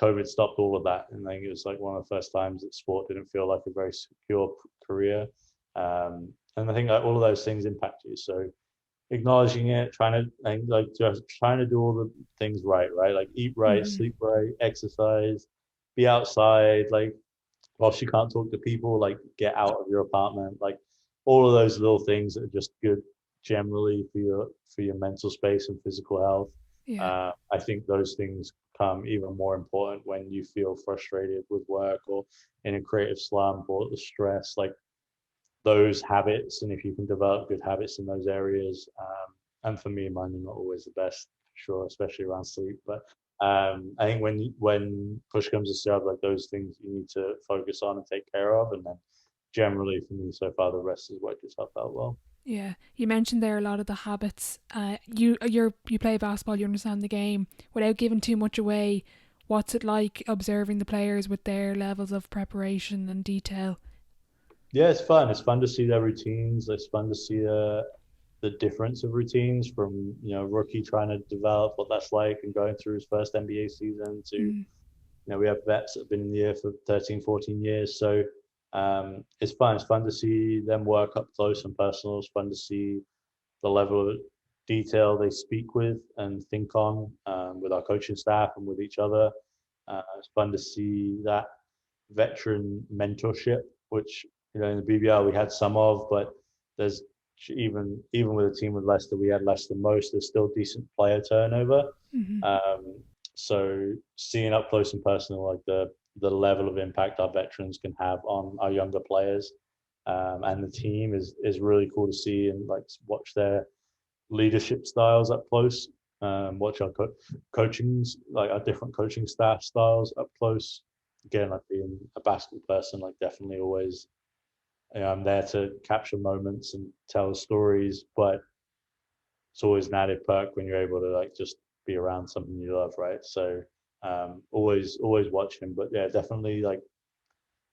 COVID stopped all of that, and I think it was like one of the first times that sport didn't feel like a very secure career. And I think like all of those things impact you. So acknowledging it, trying to and like just trying to do all the things right, right? Like eat right, Mm-hmm. sleep right, exercise, be outside, like whilst you can't talk to people, like get out of your apartment, like all of those little things that are just good generally for your mental space and physical health. Yeah. I think those things come even more important when you feel frustrated with work or in a creative slump or the stress. Like those habits, and if you can develop good habits in those areas, and for me, mine are not always the best, sure, especially around sleep. But I think when push comes to shove, like those things you need to focus on and take care of, and then generally for me so far, the rest is worked itself out well. Yeah, you mentioned there a lot of the habits. You play basketball, you understand the game. Without giving too much away, what's it like observing the players with their levels of preparation and detail? Yeah, it's fun. It's fun to see their routines. It's fun to see the difference of routines from rookie trying to develop what that's like and going through his first NBA season to Mm. we have vets that have been in the year for 13, 14 years. So it's fun. It's fun to see them work up close and personal. It's fun to see the level of detail they speak with and think on with our coaching staff and with each other. It's fun to see that veteran mentorship, which in the BBL we had some of, but there's even with a team with Leicester, we had less than most. There's still decent player turnover. Mm-hmm. Um, so seeing up close and personal, like the level of impact our veterans can have on our younger players and the team is really cool to see and like watch their leadership styles up close. Watch our coachings, like our different coaching staff styles up close. Again, like being a basketball person, like definitely always, I'm there to capture moments and tell stories, but it's always an added perk when you're able to like just be around something you love, right? So always watching, but yeah, definitely like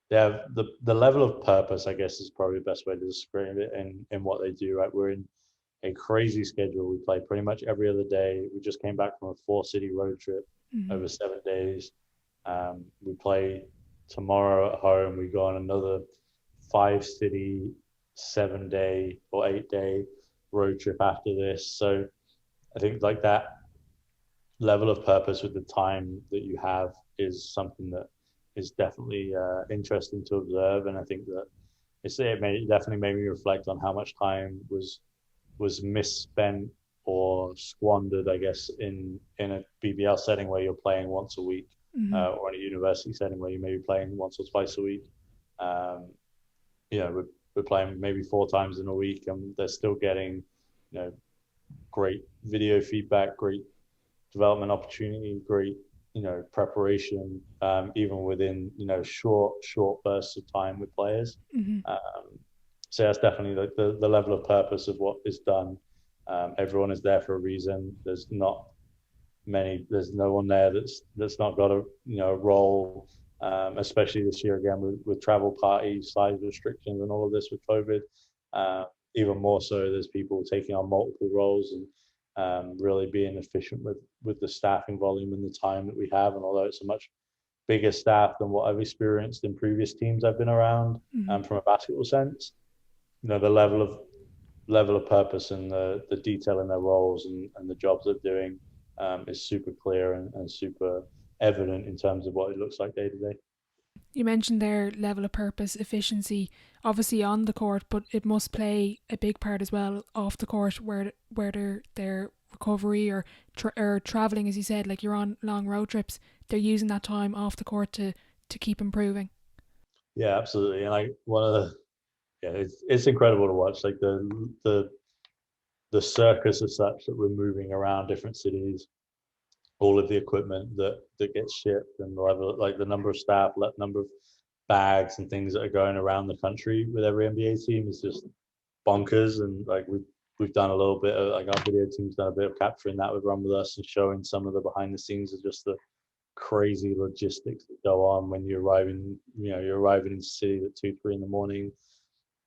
they have the level of purpose, I guess, is probably the best way to describe it in what they do, right? We're in a crazy schedule. We play pretty much every other day. We just came back from a 4-city road trip Mm-hmm. over 7 days. We play tomorrow at home. We go on another 5-city, 7 day or 8 day road trip after this. So I think like that level of purpose with the time that you have is something that is definitely interesting to observe. And I think that definitely made me reflect on how much time was misspent or squandered, I guess, in a BBL setting where you're playing once a week, Mm-hmm. or in a university setting where you may be playing once or twice a week. Um, we're playing maybe 4 times in a week, and they're still getting, great video feedback, great development opportunity, great, preparation, even within, short bursts of time with players. Mm-hmm. Um, so that's definitely the level of purpose of what is done. Everyone is there for a reason. There's no one there that's not got a role. Especially this year again with travel parties, size restrictions, and all of this with COVID. Even more so, there's people taking on multiple roles and really being efficient with the staffing volume and the time that we have. And although it's a much bigger staff than what I've experienced in previous teams I've been around, Mm-hmm. from a basketball sense, the level of purpose and the detail in their roles and the jobs they're doing is super clear and super evident in terms of what it looks like day to day. You mentioned their level of purpose, efficiency, obviously on the court, but it must play a big part as well off the court, where their recovery or traveling, as you said, like you're on long road trips. They're using that time off the court to keep improving. Yeah, absolutely. And like one of the yeah, it's incredible to watch. Like the circus as such that we're moving around different cities, all of the equipment that gets shipped, and the level, like the number of staff, number of bags and things that are going around the country with every NBA team is just bonkers. And like we've done a little bit of like our video team's done a bit of capturing that with Run With Us and showing some of the behind the scenes of just the crazy logistics that go on when you're arriving in the city at 2, 3 in the morning.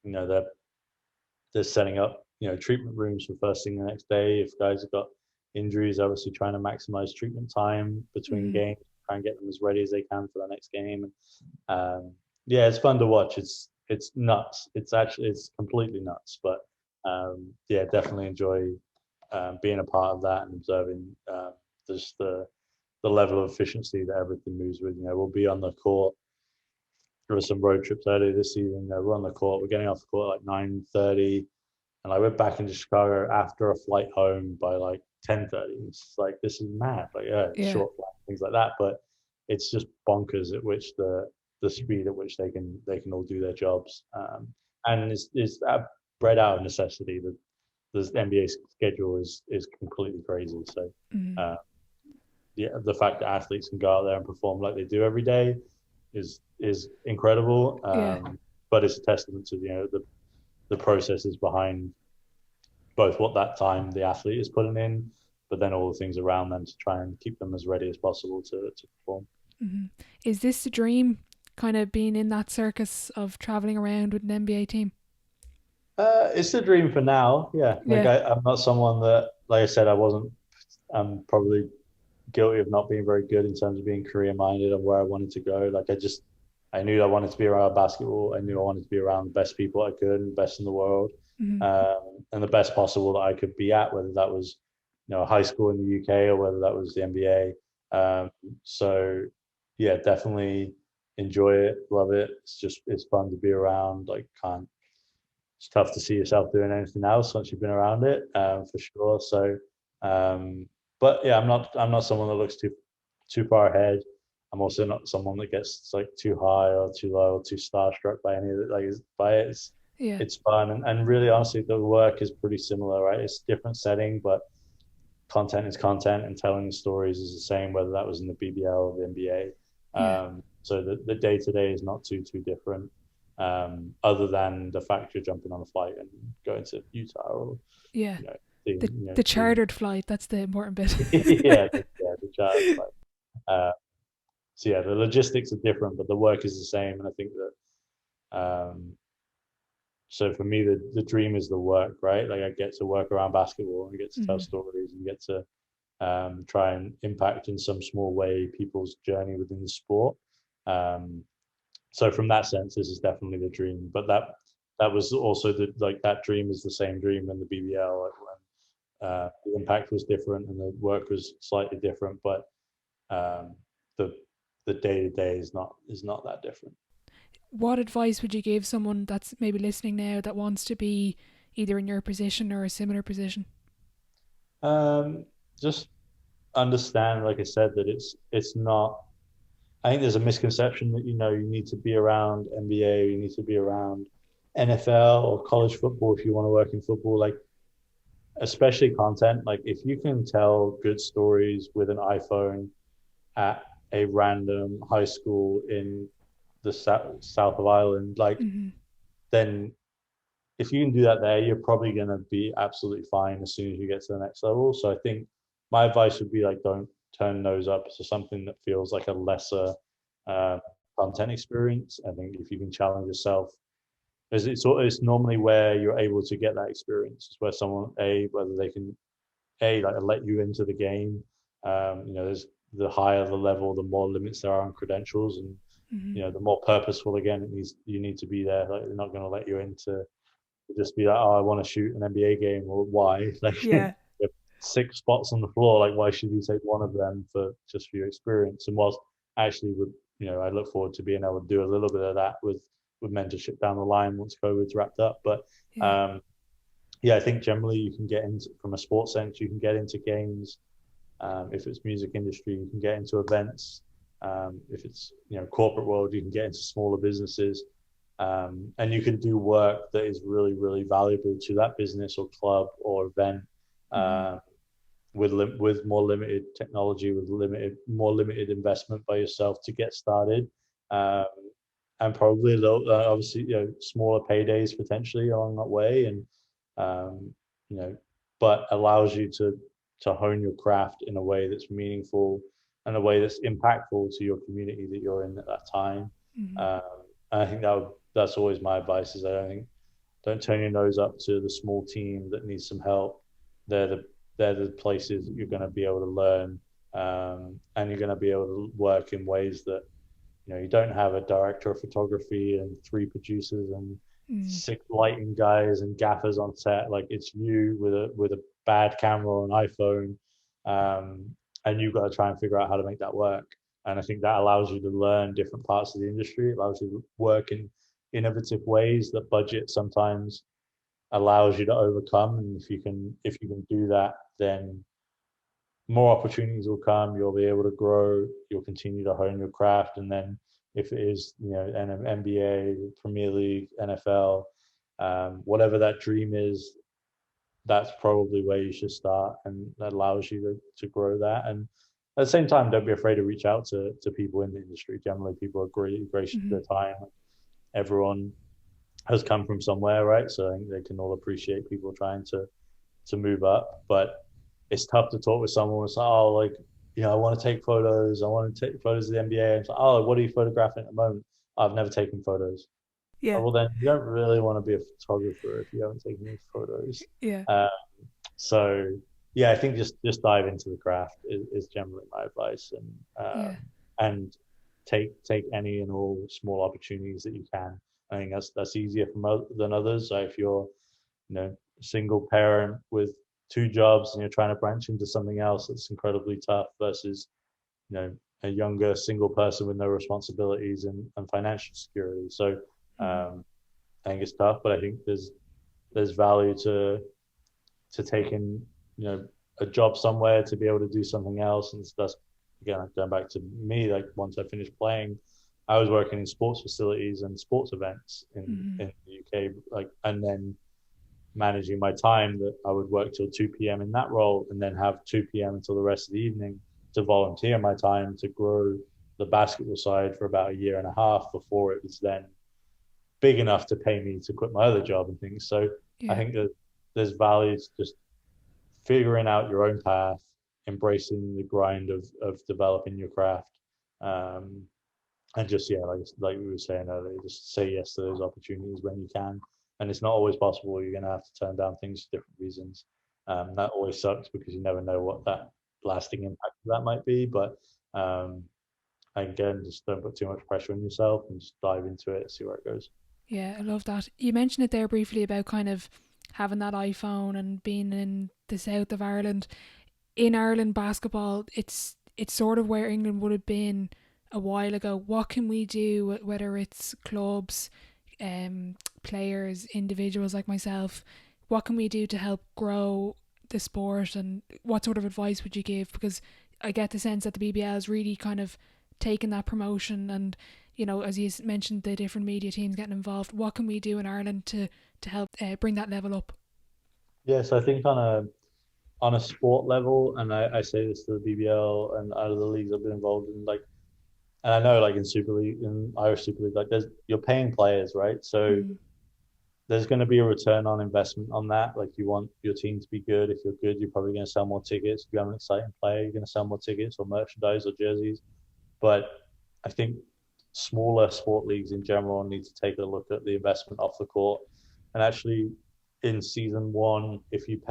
They're setting up treatment rooms for first thing the next day. If guys have got injuries, obviously trying to maximize treatment time between Mm-hmm. games. try and get them as ready as they can for the next game. Yeah, it's fun to watch. It's nuts. It's completely nuts. But yeah, definitely enjoy being a part of that and observing just the level of efficiency that everything moves with. We'll be on the court. There were some road trips earlier this season. We're on the court. We're getting off the court at like 9:30, and I went back into Chicago after a flight home by like 10:30. It's like, this is mad. Like, yeah, it's Yeah. short flight, things like that. But it's just bonkers at which the speed at which they can all do their jobs. And it's bred out of necessity. The NBA schedule is completely crazy. So yeah, the fact that athletes can go out there and perform like they do every day is incredible. Yeah. But it's a testament to the processes behind both what that time the athlete is putting in, but then all the things around them to try and keep them as ready as possible to perform. Is this the dream, kind of being in that circus of traveling around with an NBA team? It's the dream for now. Yeah, like Yeah. I'm not someone that, like I said, I'm probably guilty of not being very good in terms of being career minded and where I wanted to go. Like I knew I wanted to be around basketball. I knew I wanted to be around the best people I could and best in the world, and the best possible that I could be at, whether that was, high school in the UK or whether that was the NBA. So yeah, definitely enjoy it, love it. It's fun to be around. Like, it's tough to see yourself doing anything else once you've been around it, for sure. So, but yeah, I'm not someone that looks too far ahead. I'm also not someone that gets like too high or too low or too starstruck by any of it. Like, by it, Yeah. it's fun, and really honestly, the work is pretty similar, right? It's a different setting, but content is content, and telling the stories is the same, whether that was in the BBL or the NBA. Yeah. So the day to day is not too different, other than the fact you're jumping on a flight and going to Utah or Yeah. seeing, The chartered flight, that's the important bit. the chartered flight. So yeah, the logistics are different, but the work is the same, and I think that so for me, the dream is the work, right? Like, I get to work around basketball and get to tell stories and get to try and impact in some small way people's journey within the sport. So from that sense, this is definitely the dream. But that was also that dream is the same dream in the BBL, like, when the impact was different and the work was slightly different, but the day to day is not that different. What advice would you give someone that's maybe listening now that wants to be either in your position or a similar position? Just understand, like I said, that it's not. I think there's a misconception that you need to be around NBA, you need to be around NFL or college football if you want to work in football. Like, especially content. Like, if you can tell good stories with an iPhone at a random high school in the south of Ireland, like, then if you can do that there, you're probably going to be absolutely fine as soon as you get to the next level. So I think my advice would be, like, don't turn nose up to something that feels like a lesser content experience. I think if you can challenge yourself, it's normally where you're able to get that experience. It's where someone, whether they can like let you into the game. There's the higher the level, the more limits there are on credentials, and the more purposeful, again, you need to be there. Like, they're not going to let you in to just be like, oh, I want to shoot an NBA game, or why? Like, Yeah. 6 spots on the floor. Like, why should you take one of them for your experience? And whilst actually I look forward to being able to do a little bit of that with mentorship down the line once COVID's wrapped up. But I think generally you can get into, from a sports sense, you can get into games. If it's music industry, you can get into events. If it's corporate world, you can get into smaller businesses, and you can do work that is really, really valuable to that business or club or event, with more limited technology, with more limited investment by yourself to get started, and probably a little, obviously, smaller paydays potentially along that way, and but allows you to hone your craft in a way that's meaningful and a way that's impactful to your community that you're in at that time. And I think that's always my advice, is don't turn your nose up to the small team that needs some help. They're the places that you're going to be able to learn and you're going to be able to work in ways that you don't have a director of photography and 3 producers and 6 lighting guys and gaffers on set. Like, it's you with a bad camera or an iPhone, and you've got to try and figure out how to make that work. And I think that allows you to learn different parts of the industry. It allows you to work in innovative ways that budget sometimes allows you to overcome. And if you can do that, then more opportunities will come. You'll be able to grow. You'll continue to hone your craft, and then if it is an NBA, Premier League, NFL, whatever that dream is, that's probably where you should start, and that allows you to grow that. And at the same time, don't be afraid to reach out to people in the industry. Generally, people are gracious with their time. Everyone has come from somewhere, right? So I think they can all appreciate people trying to move up, but it's tough to talk with someone who's like, oh, like, I want to take photos. I want to take photos of the NBA. It's like, oh, what are you photographing at the moment? I've never taken photos. Yeah. Well, then you don't really want to be a photographer if you haven't taken any photos. Yeah. So yeah, I think just dive into the craft is generally my advice, and take any and all small opportunities that you can. I think that's easier than others. So if you're single parent with 2 jobs and you're trying to branch into something else, that's incredibly tough versus a younger single person with no responsibilities and financial security. So I think it's tough, but I think there's value to taking a job somewhere to be able to do something else. And that's, again, going back to me, like, once I finished playing, I was working in sports facilities and sports events in the UK, like, and then managing my time, that I would work till 2 p.m. in that role, and then have 2 p.m. until the rest of the evening to volunteer my time to grow the basketball side for about 1.5 years before it was then big enough to pay me to quit my other job and things. So I think that there's value to just figuring out your own path, embracing the grind of developing your craft, and just like we were saying earlier, just say yes to those opportunities when you can. And it's not always possible. You're going to have to turn down things for different reasons. That always sucks because you never know what that lasting impact of that might be. But again, just don't put too much pressure on yourself and just dive into it and see where it goes. Yeah, I love that. You mentioned it there briefly about kind of having that iPhone and being in the south of Ireland. In Ireland basketball, it's sort of where England would have been a while ago. What can we do, whether it's clubs, players, individuals like myself, what can we do to help grow the sport, and what sort of advice would you give? Because I get the sense that the BBL is really kind of taking that promotion, and as you mentioned, the different media teams getting involved. What can we do in Ireland to help bring that level up? Yes, I think on a sport level, and I say this to the BBL and out of the leagues I've been involved in, like, and I know, like, in Super League, in Irish Super League, like, you're paying players, right? So there's going to be a return on investment on that. Like, you want your team to be good. If you're good, you're probably going to sell more tickets. If you have an exciting player, you're going to sell more tickets or merchandise or jerseys. But I think smaller sport leagues in general need to take a look at the investment off the court. And actually, in season 1, if you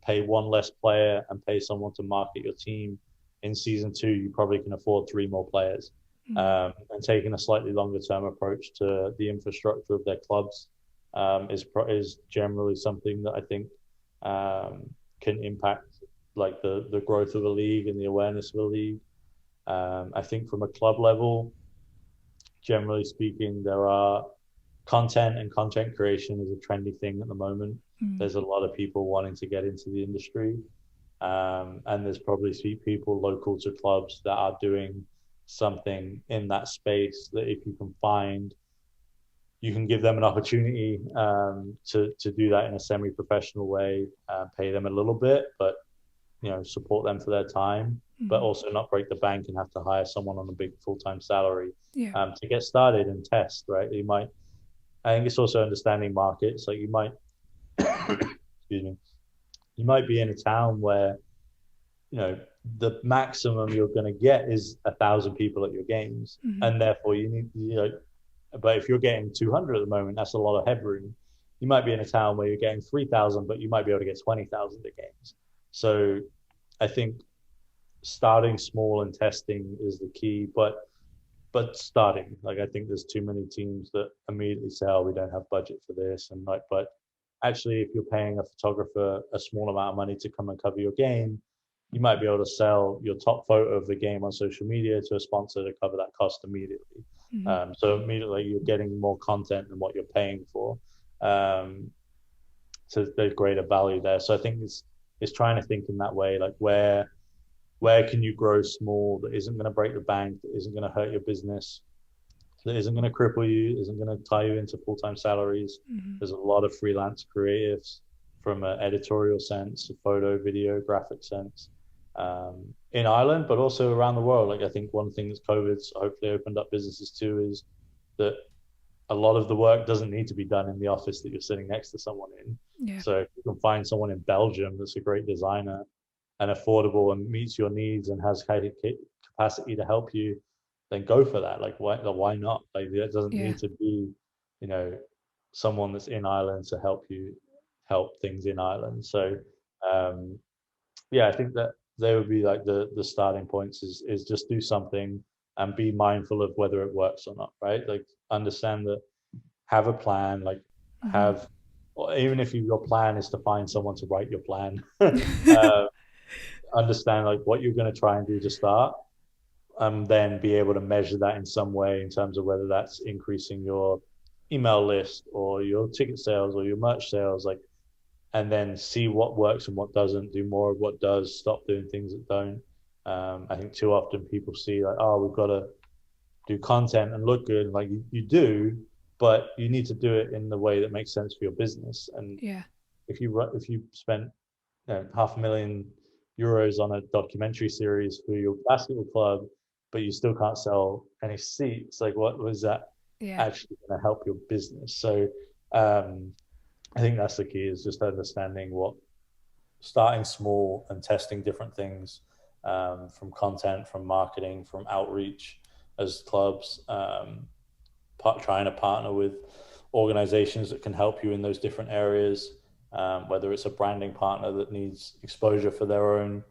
pay 1 less player and pay someone to market your team, in season 2, you probably can afford 3 more players. And taking a slightly longer term approach to the infrastructure of their clubs is generally something that I think can impact, like, the growth of a league and the awareness of a league. I think from a club level, generally speaking, there are content and content creation is a trendy thing at the moment. There's a lot of people wanting to get into the industry, and there's probably people local to clubs that are doing something in that space that, if you can find, you can give them an opportunity to do that in a semi-professional way, pay them a little bit, but support them for their time, but also not break the bank and have to hire someone on a big full-time salary to get started and test, right? I think it's also understanding markets. Like, you might excuse me, you might be in a town where the maximum you're going to get is 1,000 people at your games, and therefore you need but if you're getting 200 at the moment, that's a lot of headroom. You might be in a town where you're getting 3,000, but you might be able to get 20,000 at games. So I think starting small and testing is the key, but starting. Like I think there's too many teams that immediately say, "Oh, we don't have budget for this," and like, but actually, if you're paying a photographer a small amount of money to come and cover your game, you might be able to sell your top photo of the game on social media to a sponsor to cover that cost immediately. Mm-hmm. So immediately you're getting more content than what you're paying for. Um, so there's greater value there. So I think it's trying to think in that way, like where can you grow small that isn't going to break the bank, that isn't going to hurt your business, that isn't going to cripple you, isn't going to tie you into full-time salaries. Mm-hmm. There's a lot of freelance creatives from an editorial sense, a photo, video, graphic sense, in Ireland, but also around the world. Like I think one thing that COVID's hopefully opened up businesses to is that a lot of the work doesn't need to be done in the office that you're sitting next to someone in. Yeah. So if you can find someone in Belgium that's a great designer and affordable and meets your needs and has capacity to help you, then go for that. Like why not? Like it doesn't Yeah. need to be, you know, someone that's in Ireland to help you help things in Ireland. So um, yeah, I think that they would be like the starting points is just do something and be mindful of whether it works or not, right? Like understand that, have a plan, like Mm-hmm. have, or even if your plan is to find someone to write your plan, uh, understand like what you're going to try and do to start, then be able to measure that in some way in terms of whether that's increasing your email list or your ticket sales or your merch sales, like, and then see what works and what doesn't, do more of what does, stop doing things that don't. I think too often people see like, oh, we've got to do content and look good. Like you do, but you need to do it in the way that makes sense for your business. And Yeah. if you spent, you know, €500,000 on a documentary series for your basketball club, but you still can't sell any seats, like what was that Yeah. actually going to help your business? So um, I think that's the key, is just understanding what, starting small and testing different things, from content, from marketing, from outreach as clubs, trying to partner with organizations that can help you in those different areas, whether it's a branding partner that needs exposure for their own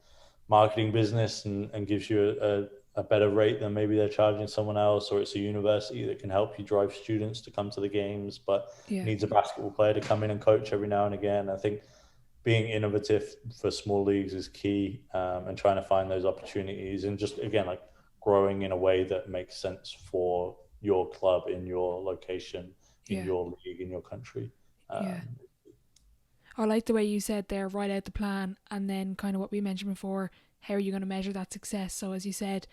marketing business and gives you a better rate than maybe they're charging someone else, or it's a university that can help you drive students to come to the games but Yeah. needs a basketball player to come in and coach every now and again. I think being innovative for small leagues is key, and trying to find those opportunities and just again like growing in a way that makes sense for your club in your location, in Yeah. your league, in your country. Yeah. um, I like the way you said there, write out the plan, and then kind of what we mentioned before, how are you going to measure that success? So as you said,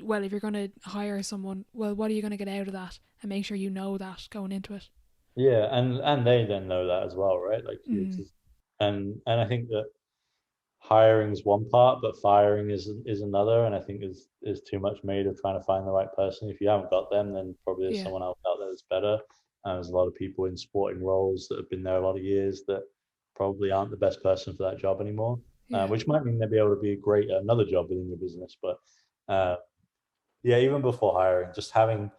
well, if you're going to hire someone, well, what are you going to get out of that? And make sure you know that going into it. yeah, and they then know that as well, right? Like you Mm. just, and I think that hiring is one part, but firing is another. And I think is too much made of trying to find the right person. If you haven't got them, then probably there's Yeah. someone else out there that's better. There's a lot of people in sporting roles that have been there a lot of years that probably aren't the best person for that job anymore, Yeah. which might mean they'll be able to be great at another job within your business. But uh, yeah, even before hiring, just having,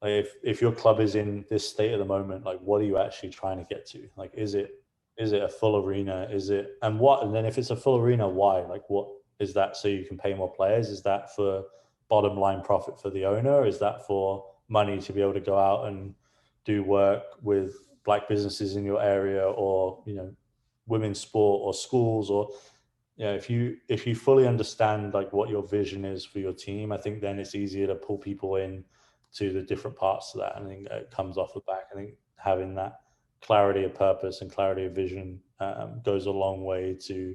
like, if your club is in this state at the moment, like what are you actually trying to get to? Like is it a full arena? Is it, and what, and then if it's a full arena, why? Like what is that, so you can pay more players? Is that for bottom line profit for the owner? Is that for money to be able to go out and do work with black businesses in your area, or women's sport or schools? Or if you fully understand like what your vision is for your team, I think then it's easier to pull people in to the different parts of that. And I think it comes off the back. I think having that clarity of purpose and clarity of vision goes a long way to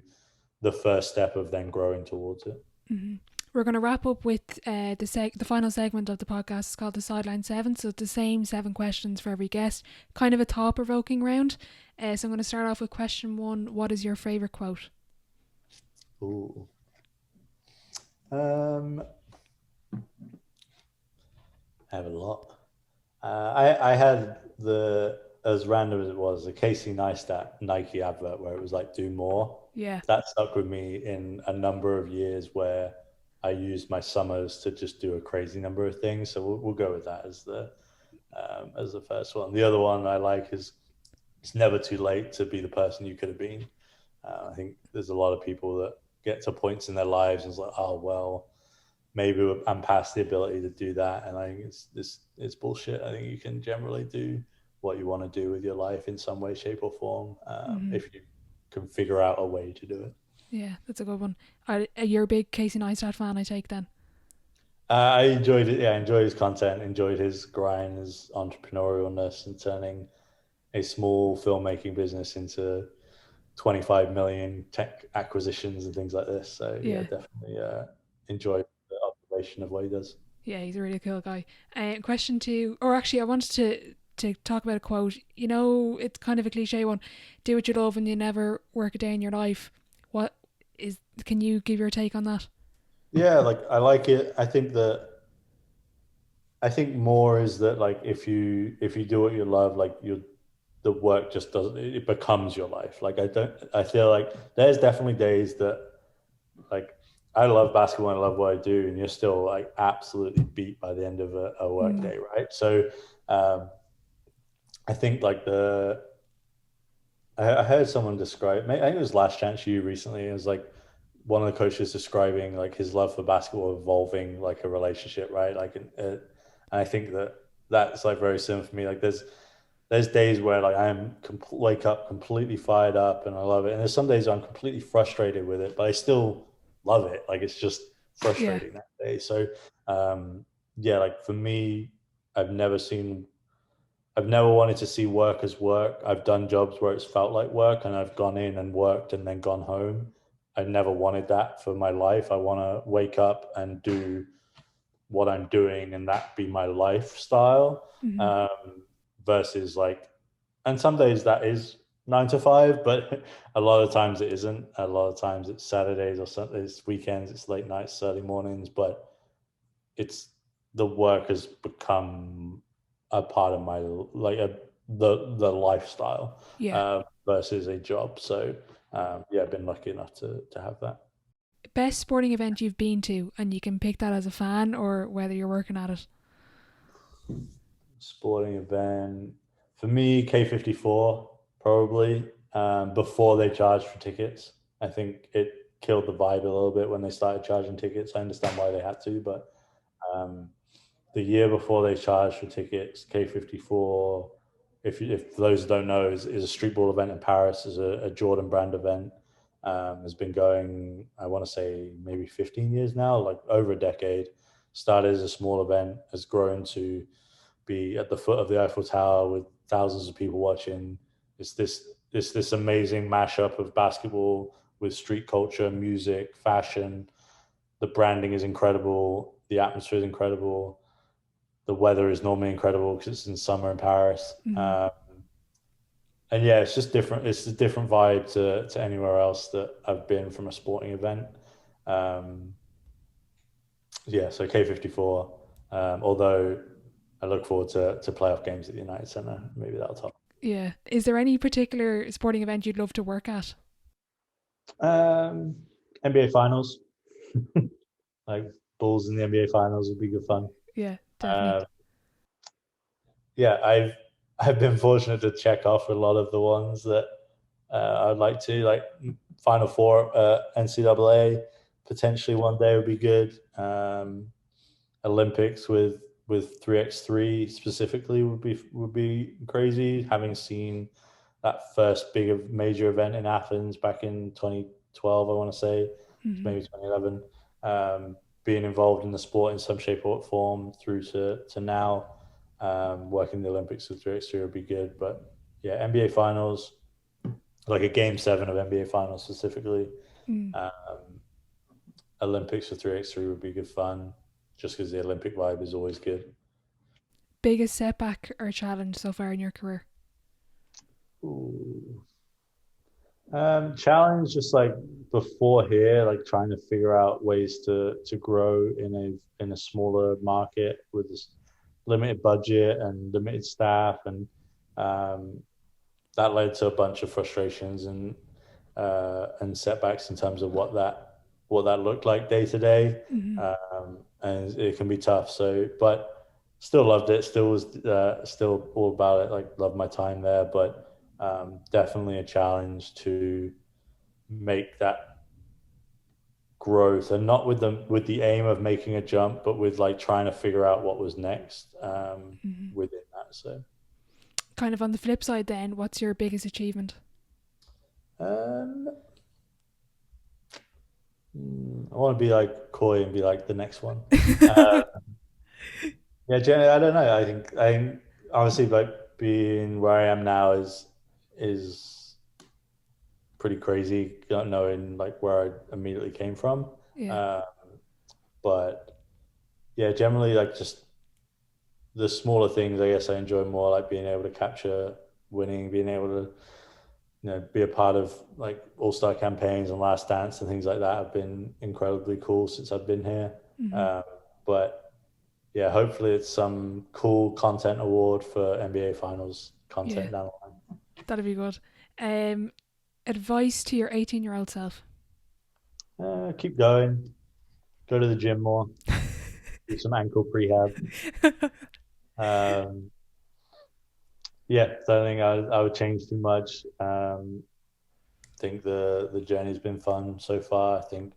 the first step of then growing towards it. Mm-hmm. We're going to wrap up with the final segment of the podcast. It's called the Sideline 7. So it's the same 7 questions for every guest, kind of a thought-provoking round. So I'm going to start off with question 1. What is your favourite quote? Ooh. I have a lot. I had the, as random as it was, the Casey Neistat Nike advert where it was like "do more." Yeah. That stuck with me in a number of years where I used my summers to just do a crazy number of things. So we'll go with that as the first one. The other one I like is, "It's never too late to be the person you could have been." I think there's a lot of people that get to points in their lives and it's like, oh well, maybe I'm past the ability to do that, and I think it's bullshit. I think you can generally do what you want to do with your life in some way, shape, or form, Hmm. if you can figure out a way to do it. Yeah, that's a good one. You're a big Casey Neistat fan, I take then. I enjoyed it. Yeah, I enjoyed his content, enjoyed his grind, his entrepreneurialness, and turning a small filmmaking business into 25 million tech acquisitions and things like this. So yeah, Yeah, definitely enjoy the observation of what he does. yeah, he's a really cool guy. Question two, or actually, I wanted to talk about a quote. You know, it's kind of a cliche one. Do what you love, and you never work a day in your life. What is? Can you give your take on that? Yeah, like I like it. I think more is that like if you do what you love, like you the work just doesn't, it becomes your life. Like I feel like there's definitely days that like I love basketball and I love what I do, and you're still like absolutely beat by the end of a work Mm, day, right? So um, I think like I heard someone describe, I think it was Last Chance U recently. It was like one of the coaches describing like his love for basketball evolving like a relationship, right? And I think that that's like very similar for me. Like there's days where like wake up completely fired up and I love it, and there's some days I'm completely frustrated with it, but I still love it. Like it's just yeah. frustrating that day. So um, yeah, like for me, I've never seen I've never wanted to see work as work. I've done jobs where it's felt like work and I've gone in and worked and then gone home. I never wanted that for my life. I want to wake up and do what I'm doing and that be my lifestyle, Hmm. um, versus like, and some days that is 9 to 5, but a lot of times it isn't. A lot of times it's Saturdays or Sundays, weekends, it's late nights, early mornings, but it's the work has become a part of my like the lifestyle, Yeah. versus a job. So yeah, I've been lucky enough to have that. Best sporting event you've been to, and you can pick that as a fan or whether you're working at it. Sporting event for me, K54 probably. Before they charged for tickets, I think it killed the vibe a little bit when they started charging tickets. I understand why they had to, but um, the year before they charged for tickets, K54, if those don't know, is a streetball event in Paris, is a Jordan brand event. Has been going, I want to say maybe 15 years now, like over a decade. Started as a small event, has grown to be at the foot of the Eiffel Tower with thousands of people watching. It's this amazing mashup of basketball with street culture, music, fashion. The branding is incredible. The atmosphere is incredible. The weather is normally incredible because it's in summer in Paris. Hmm. And yeah, it's just different. It's a different vibe to anywhere else that I've been from a sporting event. Um, yeah, so K54. Although I look forward to playoff games at the United Center. Maybe that'll top. Yeah. Is there any particular sporting event you'd love to work at? Um, NBA Finals, like Bulls in the NBA Finals would be good fun. Yeah, definitely. Uh, yeah, I've been fortunate to check off a lot of the ones that I'd like to, like Final Four, NCAA, potentially one day would be good. Olympics with 3x3 specifically would be crazy. Having seen that first big major event in Athens back in 2012, I want to say, Hmm. maybe 2011. Being involved in the sport in some shape or form through to now, working the Olympics with 3x3 would be good. But yeah, NBA Finals, like a Game 7 of NBA Finals specifically. Mm. Um, Olympics for 3x3 would be good fun, just because the Olympic vibe is always good. Biggest setback or challenge so far in your career? Ooh. Challenge just like before here, like trying to figure out ways to grow in a smaller market with this limited budget and limited staff, and um, that led to a bunch of frustrations and setbacks in terms of what that looked like day to day, Hmm. and it can be tough. So, but still loved it. Still was still all about it. Like loved my time there, but definitely a challenge to make that growth, and not with the aim of making a jump, but with like trying to figure out what was next within that. So Kind of on the flip side then, what's your biggest achievement? I want to be like coy and be like the next one. Yeah, generally, I don't know. I think honestly, like being where I am now is pretty crazy, not knowing like where I immediately came from. Yeah. Uh, but yeah, generally like just the smaller things. I guess I enjoy more, like being able to capture winning, being able to be a part of like all-star campaigns and Last Dance and things like that have been incredibly cool since I've been here. But yeah, hopefully it's some cool content award for NBA Finals content down the line. That'd be good. Advice to your 18-year-old self? Keep going. Go to the gym more. Do some ankle prehab. Yeah, so I think I would change too much. I think the journey's been fun so far. I think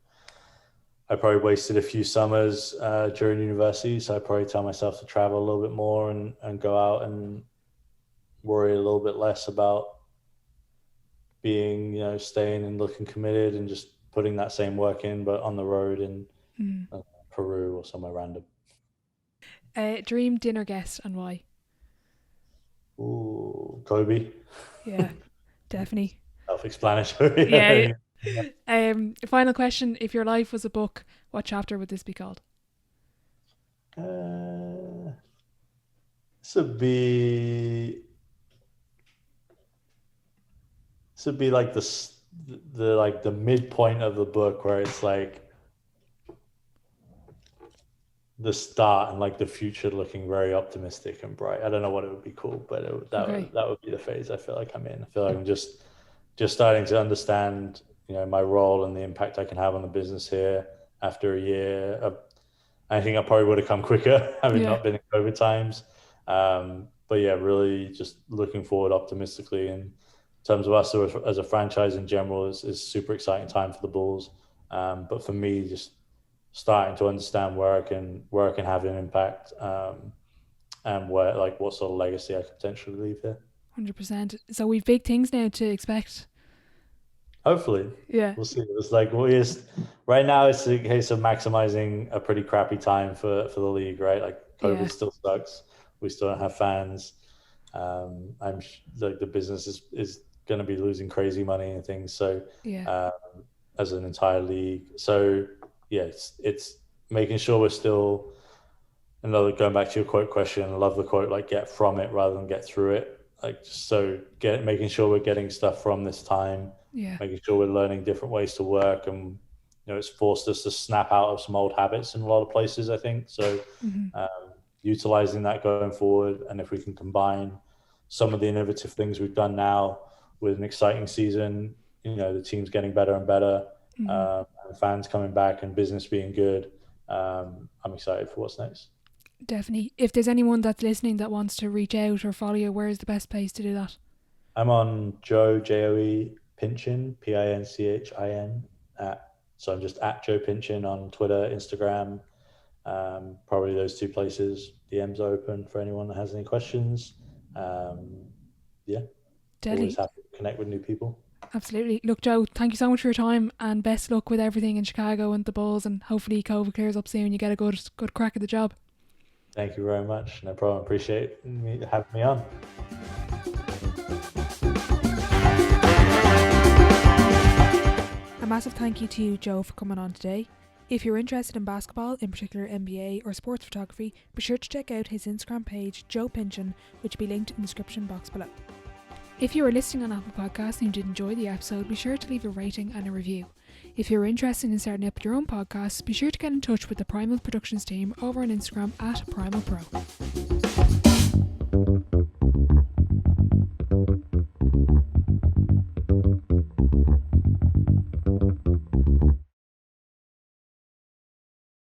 I probably wasted a few summers during university, so I probably tell myself to travel a little bit more and go out and worry a little bit less about being, staying and looking committed and just putting that same work in, but on the road in Peru or somewhere random. Dream dinner guest and why? Ooh, Kobe. Yeah, definitely. Self-explanatory. Yeah. Final question: if your life was a book, what chapter would this be called? This would be like the midpoint of the book where it's like the start and like the future looking very optimistic and bright. I don't know what it would be called, but that would be the phase I feel like I'm in. I feel like I'm just starting to understand, my role and the impact I can have on the business here after a year. I think I probably would have come quicker having not been in COVID times. But yeah, really just looking forward optimistically. And in terms of us as a franchise in general, is super exciting time for the Bulls. But for me, just starting to understand where I can have an impact, and what sort of legacy I could potentially leave here. 100%. So we've big things now to expect. Hopefully, we'll see. It's like right now. It's a case of maximizing a pretty crappy time for the league, right? Like COVID still sucks. We still don't have fans. I'm like the business is going to be losing crazy money and things. So as an entire league, so yeah, it's making sure we're still. Going back to your quote question, I love the quote, like get from it rather than get through it. Like, so making sure we're getting stuff from this time, making sure we're learning different ways to work, and it's forced us to snap out of some old habits in a lot of places, I think. So utilizing that going forward, and if we can combine some of the innovative things we've done now with an exciting season, the team's getting better and better, and fans coming back and business being good, I'm excited for what's next. Definitely. If there's anyone that's listening that wants to reach out or follow you, where is the best place to do that? I'm on Joe, Joe Pinchin, Pinchin. So I'm just at Joe Pinchin on Twitter, Instagram, probably those two places. DM's open for anyone that has any questions. Always happy to connect with new people. Absolutely. Look, Joe, thank you so much for your time, and best luck with everything in Chicago and the Bulls, and hopefully COVID clears up soon. You get a good crack at the job. Thank you very much. No problem. Appreciate having me on. A massive thank you to you, Joe, for coming on today. If you're interested in basketball, in particular NBA or sports photography, be sure to check out his Instagram page, Joe Pinchin, which will be linked in the description box below. If you are listening on Apple Podcasts and you did enjoy the episode, be sure to leave a rating and a review. If you're interested in starting up your own podcast, be sure to get in touch with the Primal Productions team over on Instagram at Primal Pro.